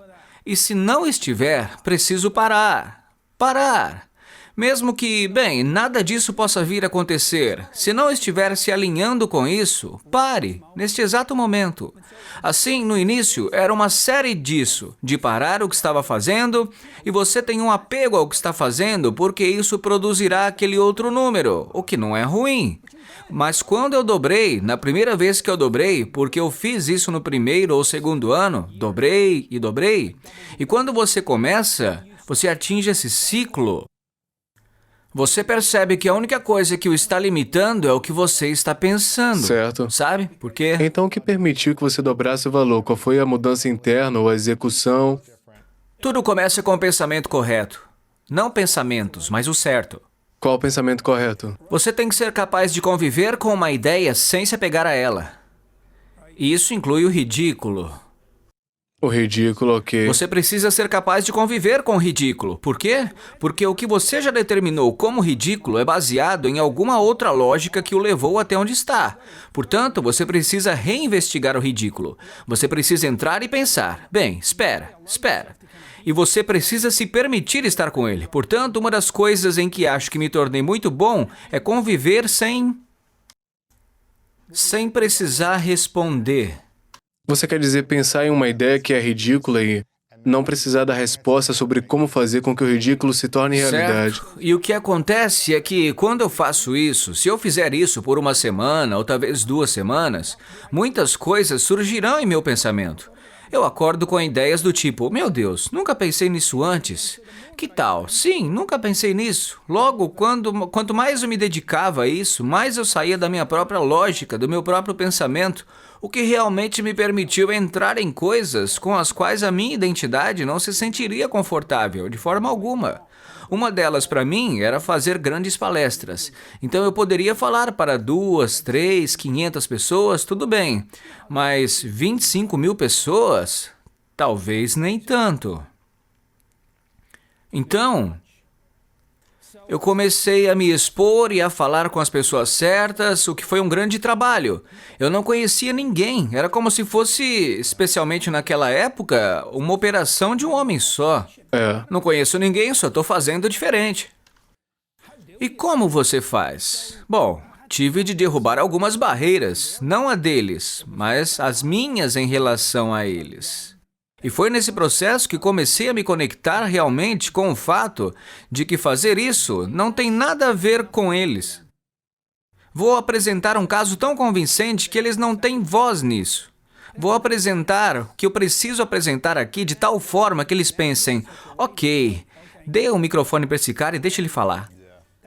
E se não estiver, preciso parar. Parar. Mesmo que, bem, nada disso possa vir a acontecer. Se não estiver se alinhando com isso, pare, neste exato momento. Assim, no início, era uma série disso, de parar o que estava fazendo, e você tem um apego ao que está fazendo, porque isso produzirá aquele outro número, o que não é ruim. Mas quando eu dobrei, na primeira vez que eu dobrei, porque eu fiz isso no primeiro ou segundo ano, dobrei e dobrei, e quando você começa, você atinge esse ciclo, você percebe que a única coisa que o está limitando é o que você está pensando. Certo. Sabe? Por quê? Então, o que permitiu que você dobrasse o valor? Qual foi a mudança interna ou a execução? Tudo começa com o pensamento correto. Não pensamentos, mas o certo. Qual o pensamento correto? Você tem que ser capaz de conviver com uma ideia sem se apegar a ela. E isso inclui o ridículo. O ridículo, ok. Você precisa ser capaz de conviver com o ridículo. Por quê? Porque o que você já determinou como ridículo é baseado em alguma outra lógica que o levou até onde está. Portanto, você precisa reinvestigar o ridículo. Você precisa entrar e pensar: bem, espera. E você precisa se permitir estar com ele. Portanto, uma das coisas em que acho que me tornei muito bom é conviver sem precisar responder. Você quer dizer pensar em uma ideia que é ridícula e não precisar da resposta sobre como fazer com que o ridículo se torne realidade. Certo. E o que acontece é que quando eu faço isso, se eu fizer isso por uma semana ou talvez 2 semanas, muitas coisas surgirão em meu pensamento. Eu acordo com ideias do tipo: meu Deus, nunca pensei nisso antes. Que tal? Sim, nunca pensei nisso. Logo, quanto mais eu me dedicava a isso, mais eu saía da minha própria lógica, do meu próprio pensamento, o que realmente me permitiu entrar em coisas com as quais a minha identidade não se sentiria confortável, de forma alguma. Uma delas, para mim, era fazer grandes palestras. Então eu poderia falar para 2, 3, 500 pessoas, tudo bem. Mas 25 mil pessoas? Talvez nem tanto. Então, eu comecei a me expor e a falar com as pessoas certas, o que foi um grande trabalho. Eu não conhecia ninguém, era como se fosse, especialmente naquela época, uma operação de um homem só. Não conheço ninguém, só estou fazendo diferente. E como você faz? Bom, tive de derrubar algumas barreiras, não a deles, mas as minhas em relação a eles. E foi nesse processo que comecei a me conectar realmente com o fato de que fazer isso não tem nada a ver com eles. Vou apresentar um caso tão convincente que eles não têm voz nisso. Vou apresentar o que eu preciso apresentar aqui de tal forma que eles pensem: ok, dê um microfone para esse cara e deixe ele falar.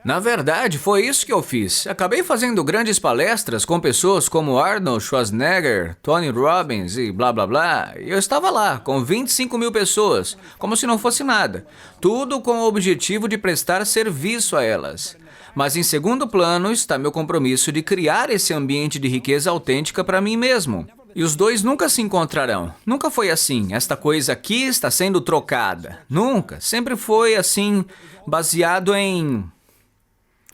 Na verdade, foi isso que eu fiz. Acabei fazendo grandes palestras com pessoas como Arnold Schwarzenegger, Tony Robbins e blá blá blá. E eu estava lá, com 25 mil pessoas, como se não fosse nada. Tudo com o objetivo de prestar serviço a elas. Mas em segundo plano está meu compromisso de criar esse ambiente de riqueza autêntica para mim mesmo. E os dois nunca se encontrarão. Nunca foi assim. Esta coisa aqui está sendo trocada. Nunca. Sempre foi assim, baseado em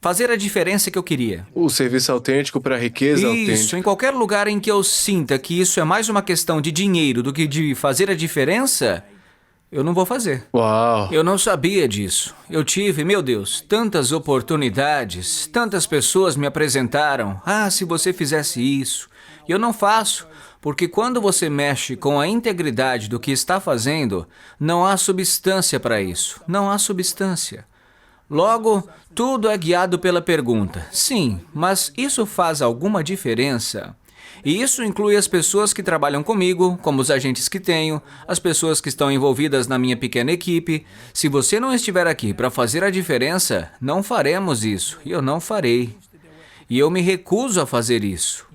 fazer a diferença que eu queria. O serviço autêntico para a riqueza Isso, autêntica. em qualquer lugar em que eu sinta que isso é mais uma questão de dinheiro do que de fazer a diferença, eu não vou fazer. Uau! Eu não sabia disso. Eu tive, meu Deus, tantas oportunidades, tantas pessoas me apresentaram. Ah, se você fizesse isso. E eu não faço, porque quando você mexe com a integridade do que está fazendo, não há substância para isso. Não há substância. Logo, tudo é guiado pela pergunta. Sim, mas isso faz alguma diferença? E isso inclui as pessoas que trabalham comigo, como os agentes que tenho, as pessoas que estão envolvidas na minha pequena equipe. Se você não estiver aqui para fazer a diferença, não faremos isso. E eu não farei. E eu me recuso a fazer isso.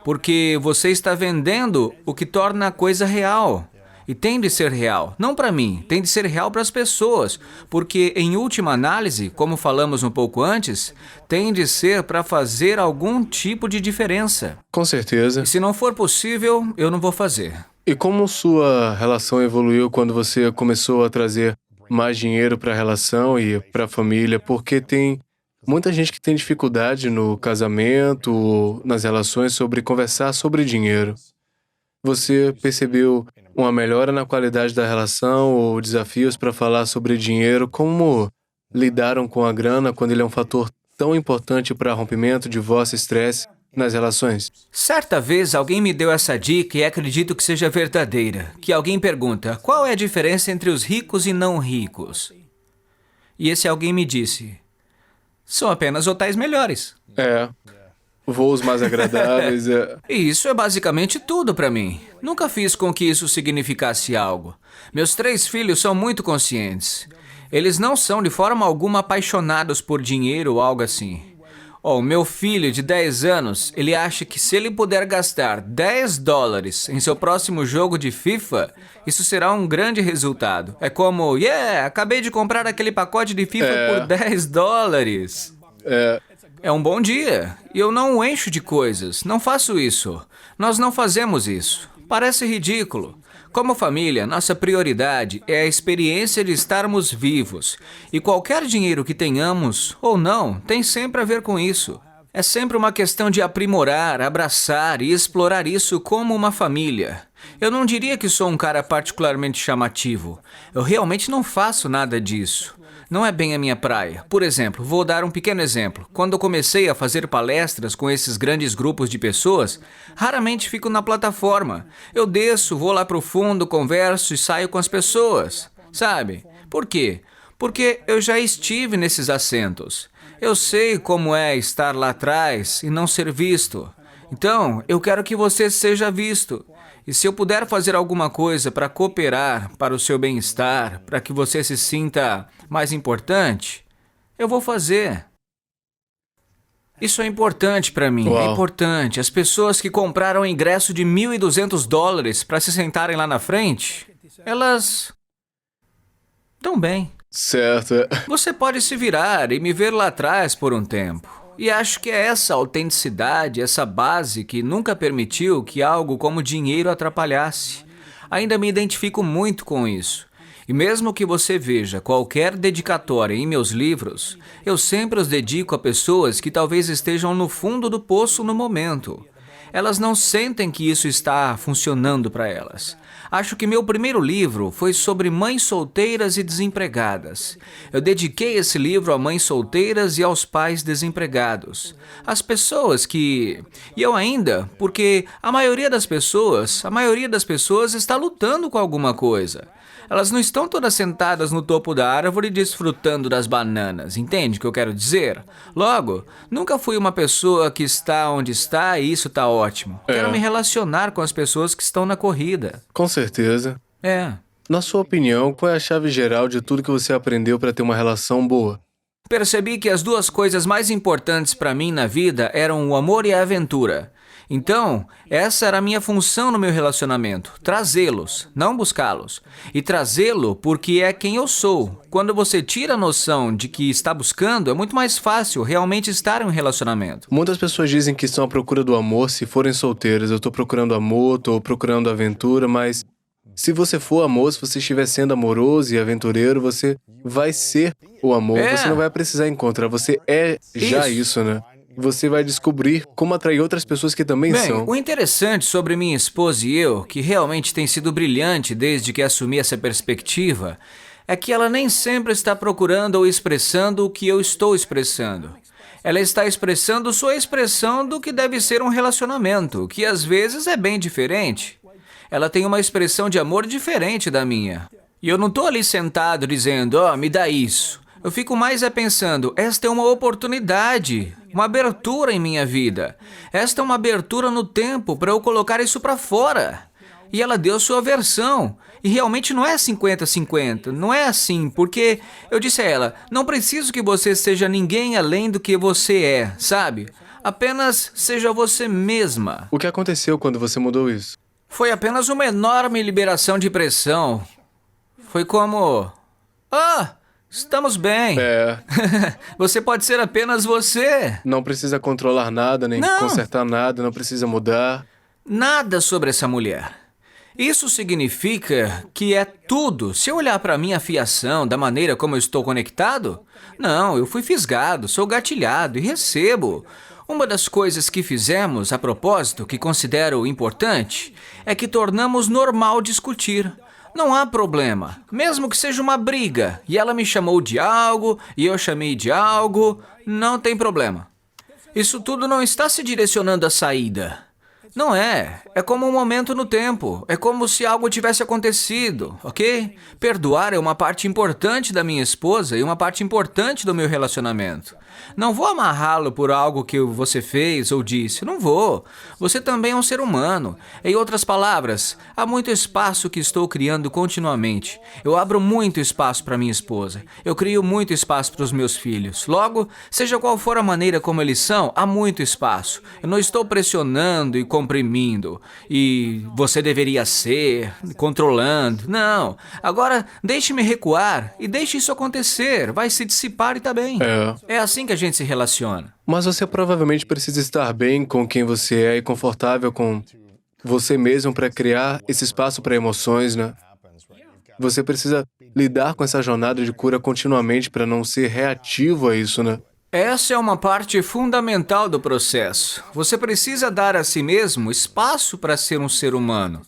Porque você está vendendo o que torna a coisa real. E tem de ser real. Não para mim, tem de ser real para as pessoas. Porque, em última análise, como falamos um pouco antes, tem de ser para fazer algum tipo de diferença. Com certeza. E se não for possível, eu não vou fazer. E como sua relação evoluiu quando você começou a trazer mais dinheiro para a relação e para a família? Porque tem muita gente que tem dificuldade no casamento, ou nas relações, sobre conversar sobre dinheiro. Você percebeu uma melhora na qualidade da relação ou desafios para falar sobre dinheiro? Como lidaram com a grana quando ele é um fator tão importante para rompimento, divórcio, estresse nas relações? Certa vez alguém me deu essa dica e acredito que seja verdadeira. Que alguém pergunta, qual é a diferença entre os ricos e não ricos? E esse alguém me disse, são apenas hotéis melhores. Voos mais agradáveis. E isso é basicamente tudo para mim. Nunca fiz com que isso significasse algo. Meus 3 filhos são muito conscientes. Eles não são de forma alguma apaixonados por dinheiro ou algo assim. O meu filho de 10 anos, ele acha que se ele puder gastar $10 em seu próximo jogo de FIFA, isso será um grande resultado. É como, acabei de comprar aquele pacote de FIFA por $10. É um bom dia. E eu não o encho de coisas. Não faço isso. Nós não fazemos isso. Parece ridículo. Como família, nossa prioridade é a experiência de estarmos vivos. E qualquer dinheiro que tenhamos, ou não, tem sempre a ver com isso. É sempre uma questão de aprimorar, abraçar e explorar isso como uma família. Eu não diria que sou um cara particularmente chamativo. Eu realmente não faço nada disso. Não é bem a minha praia. Por exemplo, vou dar um pequeno exemplo. Quando eu comecei a fazer palestras com esses grandes grupos de pessoas, raramente fico na plataforma. Eu desço, vou lá pro fundo, converso e saio com as pessoas. Sabe? Por quê? Porque eu já estive nesses assentos. Eu sei como é estar lá atrás e não ser visto. Então, eu quero que você seja visto. E se eu puder fazer alguma coisa para cooperar para o seu bem-estar, para que você se sinta mais importante, eu vou fazer. Isso é importante para mim, Uau. é importante. As pessoas que compraram ingresso de $1.200 para se sentarem lá na frente, elas estão bem. Certo. Você pode se virar e me ver lá atrás por um tempo. E acho que é essa autenticidade, essa base que nunca permitiu que algo como dinheiro atrapalhasse. Ainda me identifico muito com isso. E mesmo que você veja qualquer dedicatória em meus livros, eu sempre os dedico a pessoas que talvez estejam no fundo do poço no momento. Elas não sentem que isso está funcionando para elas. Acho que meu primeiro livro foi sobre mães solteiras e desempregadas. Eu dediquei esse livro a mães solteiras e aos pais desempregados. As pessoas que... E eu ainda, porque a maioria das pessoas está lutando com alguma coisa. Elas não estão todas sentadas no topo da árvore desfrutando das bananas, entende o que eu quero dizer? Logo, nunca fui uma pessoa que está onde está e isso está ótimo. Quero me relacionar com as pessoas que estão na corrida. Com certeza. É. Na sua opinião, qual é a chave geral de tudo que você aprendeu para ter uma relação boa? Percebi que as duas coisas mais importantes para mim na vida eram o amor e a aventura. Então, essa era a minha função no meu relacionamento, trazê-los, não buscá-los. E trazê-lo porque é quem eu sou. Quando você tira a noção de que está buscando, é muito mais fácil realmente estar em um relacionamento. Muitas pessoas dizem que estão à procura do amor se forem solteiras. Eu tô procurando amor, tô procurando aventura, mas se você for amor, se você estiver sendo amoroso e aventureiro, você vai ser o amor. É. Você não vai precisar encontrar, você é já isso, né? Você vai descobrir como atrair outras pessoas que também Bem, são. o interessante sobre minha esposa e eu, que realmente tem sido brilhante desde que assumi essa perspectiva, é que ela nem sempre está procurando ou expressando o que eu estou expressando. Ela está expressando sua expressão do que deve ser um relacionamento, que às vezes é bem diferente. Ela tem uma expressão de amor diferente da minha. E eu não estou ali sentado dizendo, me dá isso. Eu fico mais pensando, esta é uma oportunidade, uma abertura em minha vida. Esta é uma abertura no tempo para eu colocar isso para fora. E ela deu sua versão. E realmente não é 50-50, não é assim, porque eu disse a ela, não preciso que você seja ninguém além do que você é, sabe? Apenas seja você mesma. O que aconteceu quando você mudou isso? Foi apenas uma enorme liberação de pressão. Foi como... estamos bem. Você pode ser apenas você. Não precisa controlar nada, nem Não. consertar nada, não precisa mudar. Nada sobre essa mulher. Isso significa que é tudo. Se eu olhar para minha fiação, da maneira como eu estou conectado, não, eu fui fisgado, sou gatilhado e recebo. Uma das coisas que fizemos, a propósito, que considero importante, é que tornamos normal discutir. Não há problema, mesmo que seja uma briga, e ela me chamou de algo, e eu chamei de algo, não tem problema. Isso tudo não está se direcionando à saída. Não é. É como um momento no tempo. É como se algo tivesse acontecido, ok? Perdoar é uma parte importante da minha esposa e uma parte importante do meu relacionamento. Não vou amarrá-lo por algo que você fez ou disse. Não vou. Você também é um ser humano. Em outras palavras, há muito espaço que estou criando continuamente. Eu abro muito espaço para minha esposa. Eu crio muito espaço para os meus filhos. Logo, seja qual for a maneira como eles são, há muito espaço. Eu não estou pressionando e comprimindo. E você deveria ser, controlando. Não. Agora, deixe-me recuar e deixe isso acontecer. Vai se dissipar e tá bem. É assim que a gente se relaciona. Mas você provavelmente precisa estar bem com quem você é e confortável com você mesmo para criar esse espaço para emoções, né? Você precisa lidar com essa jornada de cura continuamente para não ser reativo a isso, né? Essa é uma parte fundamental do processo. Você precisa dar a si mesmo espaço para ser um ser humano.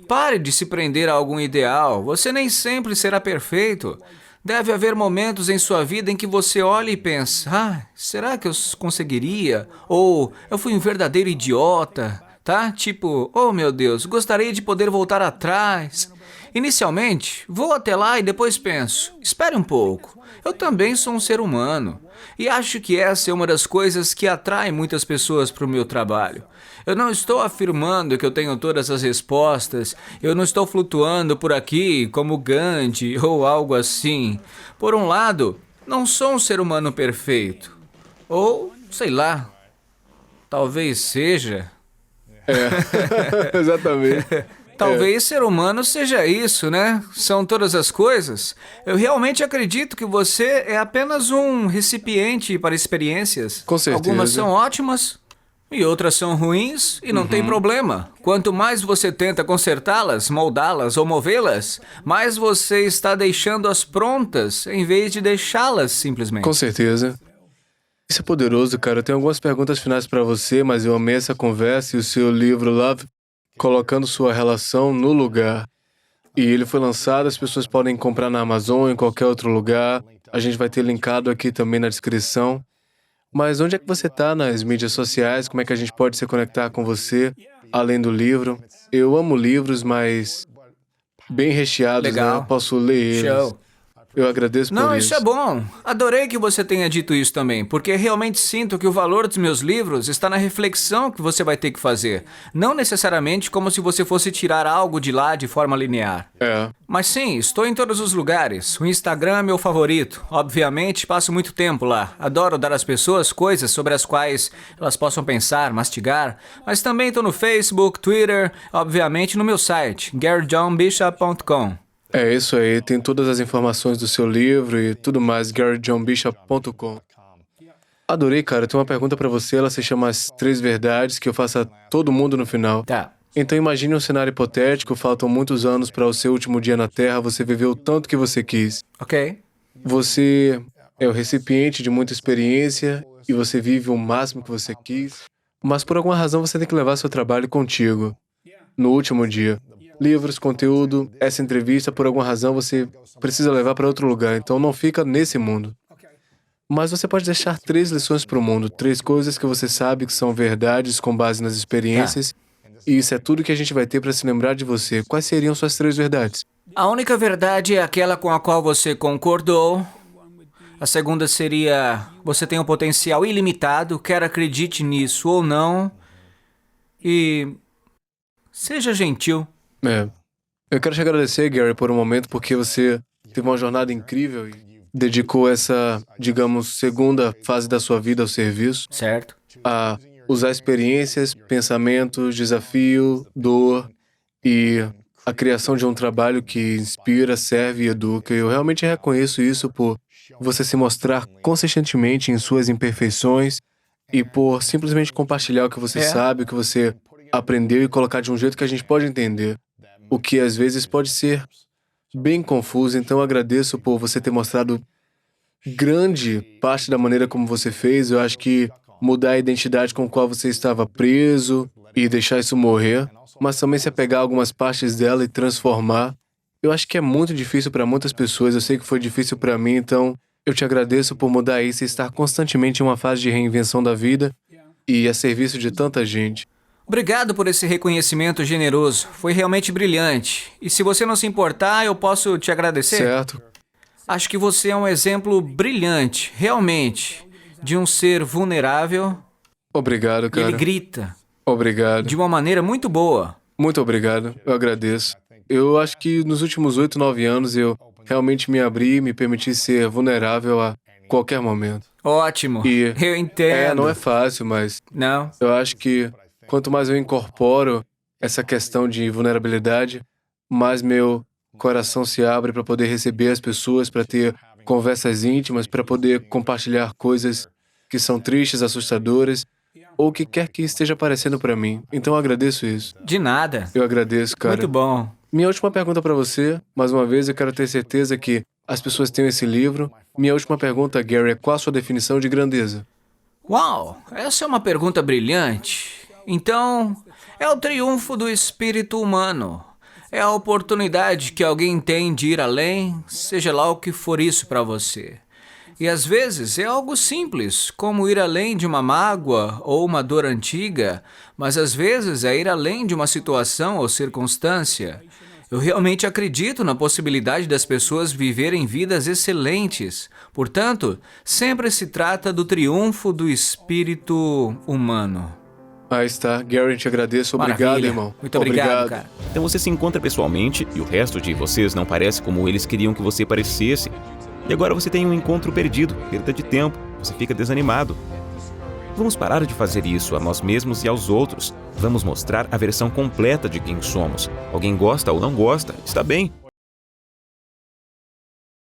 Pare de se prender a algum ideal. Você nem sempre será perfeito. Deve haver momentos em sua vida em que você olha e pensa, será que eu conseguiria? Ou, eu fui um verdadeiro idiota, tá? Tipo, oh meu Deus, gostaria de poder voltar atrás. Inicialmente, vou até lá e depois penso, espere um pouco, eu também sou um ser humano. E acho que essa é uma das coisas que atrai muitas pessoas para o meu trabalho. Eu não estou afirmando que eu tenho todas as respostas, eu não estou flutuando por aqui como Gandhi ou algo assim. Por um lado, não sou um ser humano perfeito. Ou, sei lá, talvez seja. Exatamente. Talvez ser humano seja isso, né? São todas as coisas. Eu realmente acredito que você é apenas um recipiente para experiências. Com certeza. Algumas são ótimas e outras são ruins e não tem problema. Quanto mais você tenta consertá-las, moldá-las ou movê-las, mais você está deixando-as prontas em vez de deixá-las simplesmente. Com certeza. Isso é poderoso, cara. Eu tenho algumas perguntas finais para você, mas eu amei essa conversa e o seu livro Love, colocando sua relação no lugar. E ele foi lançado, as pessoas podem comprar na Amazon, em qualquer outro lugar. A gente vai ter linkado aqui também na descrição. Mas onde é que você está nas mídias sociais? Como é que a gente pode se conectar com você, além do livro? Eu amo livros, mas bem recheados, Legal. né? Eu posso ler eles. Show. Eu agradeço por Não, isso. isso é bom. Adorei que você tenha dito isso também, porque realmente sinto que o valor dos meus livros está na reflexão que você vai ter que fazer. Não necessariamente como se você fosse tirar algo de lá de forma linear. É. Mas sim, estou em todos os lugares. O Instagram é meu favorito. Obviamente, passo muito tempo lá. Adoro dar às pessoas coisas sobre as quais elas possam pensar, mastigar. Mas também estou no Facebook, Twitter, obviamente no meu site, GaryJohnBishop.com. É isso aí, tem todas as informações do seu livro e tudo mais, GaryJohnBishop.com. Adorei, cara. Tem uma pergunta pra você, ela se chama As 3 Verdades, que eu faço a todo mundo no final. Tá. Então imagine um cenário hipotético, faltam muitos anos para o seu último dia na Terra, você viveu o tanto que você quis. Ok. Você é o recipiente de muita experiência e você vive o máximo que você quis, mas por alguma razão você tem que levar seu trabalho contigo no último dia. Livros, conteúdo, essa entrevista, por alguma razão você precisa levar para outro lugar, então não fica nesse mundo. Mas você pode deixar 3 lições para o mundo, 3 coisas que você sabe que são verdades com base nas experiências, e isso é tudo que a gente vai ter para se lembrar de você. Quais seriam suas 3 verdades? A única verdade é aquela com a qual você concordou. A segunda seria: você tem um potencial ilimitado, quer acredite nisso ou não. E seja gentil. Eu quero te agradecer, Gary, por um momento, porque você teve uma jornada incrível e dedicou essa, digamos, segunda fase da sua vida ao serviço, Certo? a usar experiências, pensamentos, desafio, dor e a criação de um trabalho que inspira, serve e educa. Eu realmente reconheço isso por você se mostrar consistentemente em suas imperfeições e por simplesmente compartilhar o que você sabe, o que você aprendeu e colocar de um jeito que a gente pode entender, o que às vezes pode ser bem confuso. Então eu agradeço por você ter mostrado grande parte da maneira como você fez. Eu acho que mudar a identidade com a qual você estava preso e deixar isso morrer, mas também se apegar a algumas partes dela e transformar. Eu acho que é muito difícil para muitas pessoas, eu sei que foi difícil para mim, então eu te agradeço por mudar isso e estar constantemente em uma fase de reinvenção da vida e a serviço de tanta gente. Obrigado por esse reconhecimento generoso. Foi realmente brilhante. E se você não se importar, eu posso te agradecer? Certo? Acho que você é um exemplo brilhante, realmente, de um ser vulnerável. Obrigado, E cara. ele grita Obrigado. de uma maneira muito boa. Muito obrigado, eu agradeço. Eu acho que nos últimos 8, 9 anos eu realmente me abri e me permiti ser vulnerável a qualquer momento. Ótimo. E Eu entendo. não é fácil, mas Não. eu acho que quanto mais eu incorporo essa questão de vulnerabilidade, mais meu coração se abre para poder receber as pessoas, para ter conversas íntimas, para poder compartilhar coisas que são tristes, assustadoras, ou o que quer que esteja aparecendo para mim. Então eu agradeço isso. De nada. Eu agradeço, cara. Muito bom. Minha última pergunta para você, mais uma vez, eu quero ter certeza que as pessoas tenham esse livro. Minha última pergunta, Gary, é qual a sua definição de grandeza? Uau, essa é uma pergunta brilhante. Então, é o triunfo do espírito humano. É a oportunidade que alguém tem de ir além, seja lá o que for isso para você. E às vezes é algo simples, como ir além de uma mágoa ou uma dor antiga, mas às vezes é ir além de uma situação ou circunstância. Eu realmente acredito na possibilidade das pessoas viverem vidas excelentes. Portanto, sempre se trata do triunfo do espírito humano. Aí está. Gary, te agradeço. Obrigado, Maravilha. irmão. Muito obrigado, cara. Então você se encontra pessoalmente e o resto de vocês não parece como eles queriam que você parecesse. E agora você tem um encontro perdido, perda de tempo, você fica desanimado. Vamos parar de fazer isso a nós mesmos e aos outros. Vamos mostrar a versão completa de quem somos. Alguém gosta ou não gosta, está bem.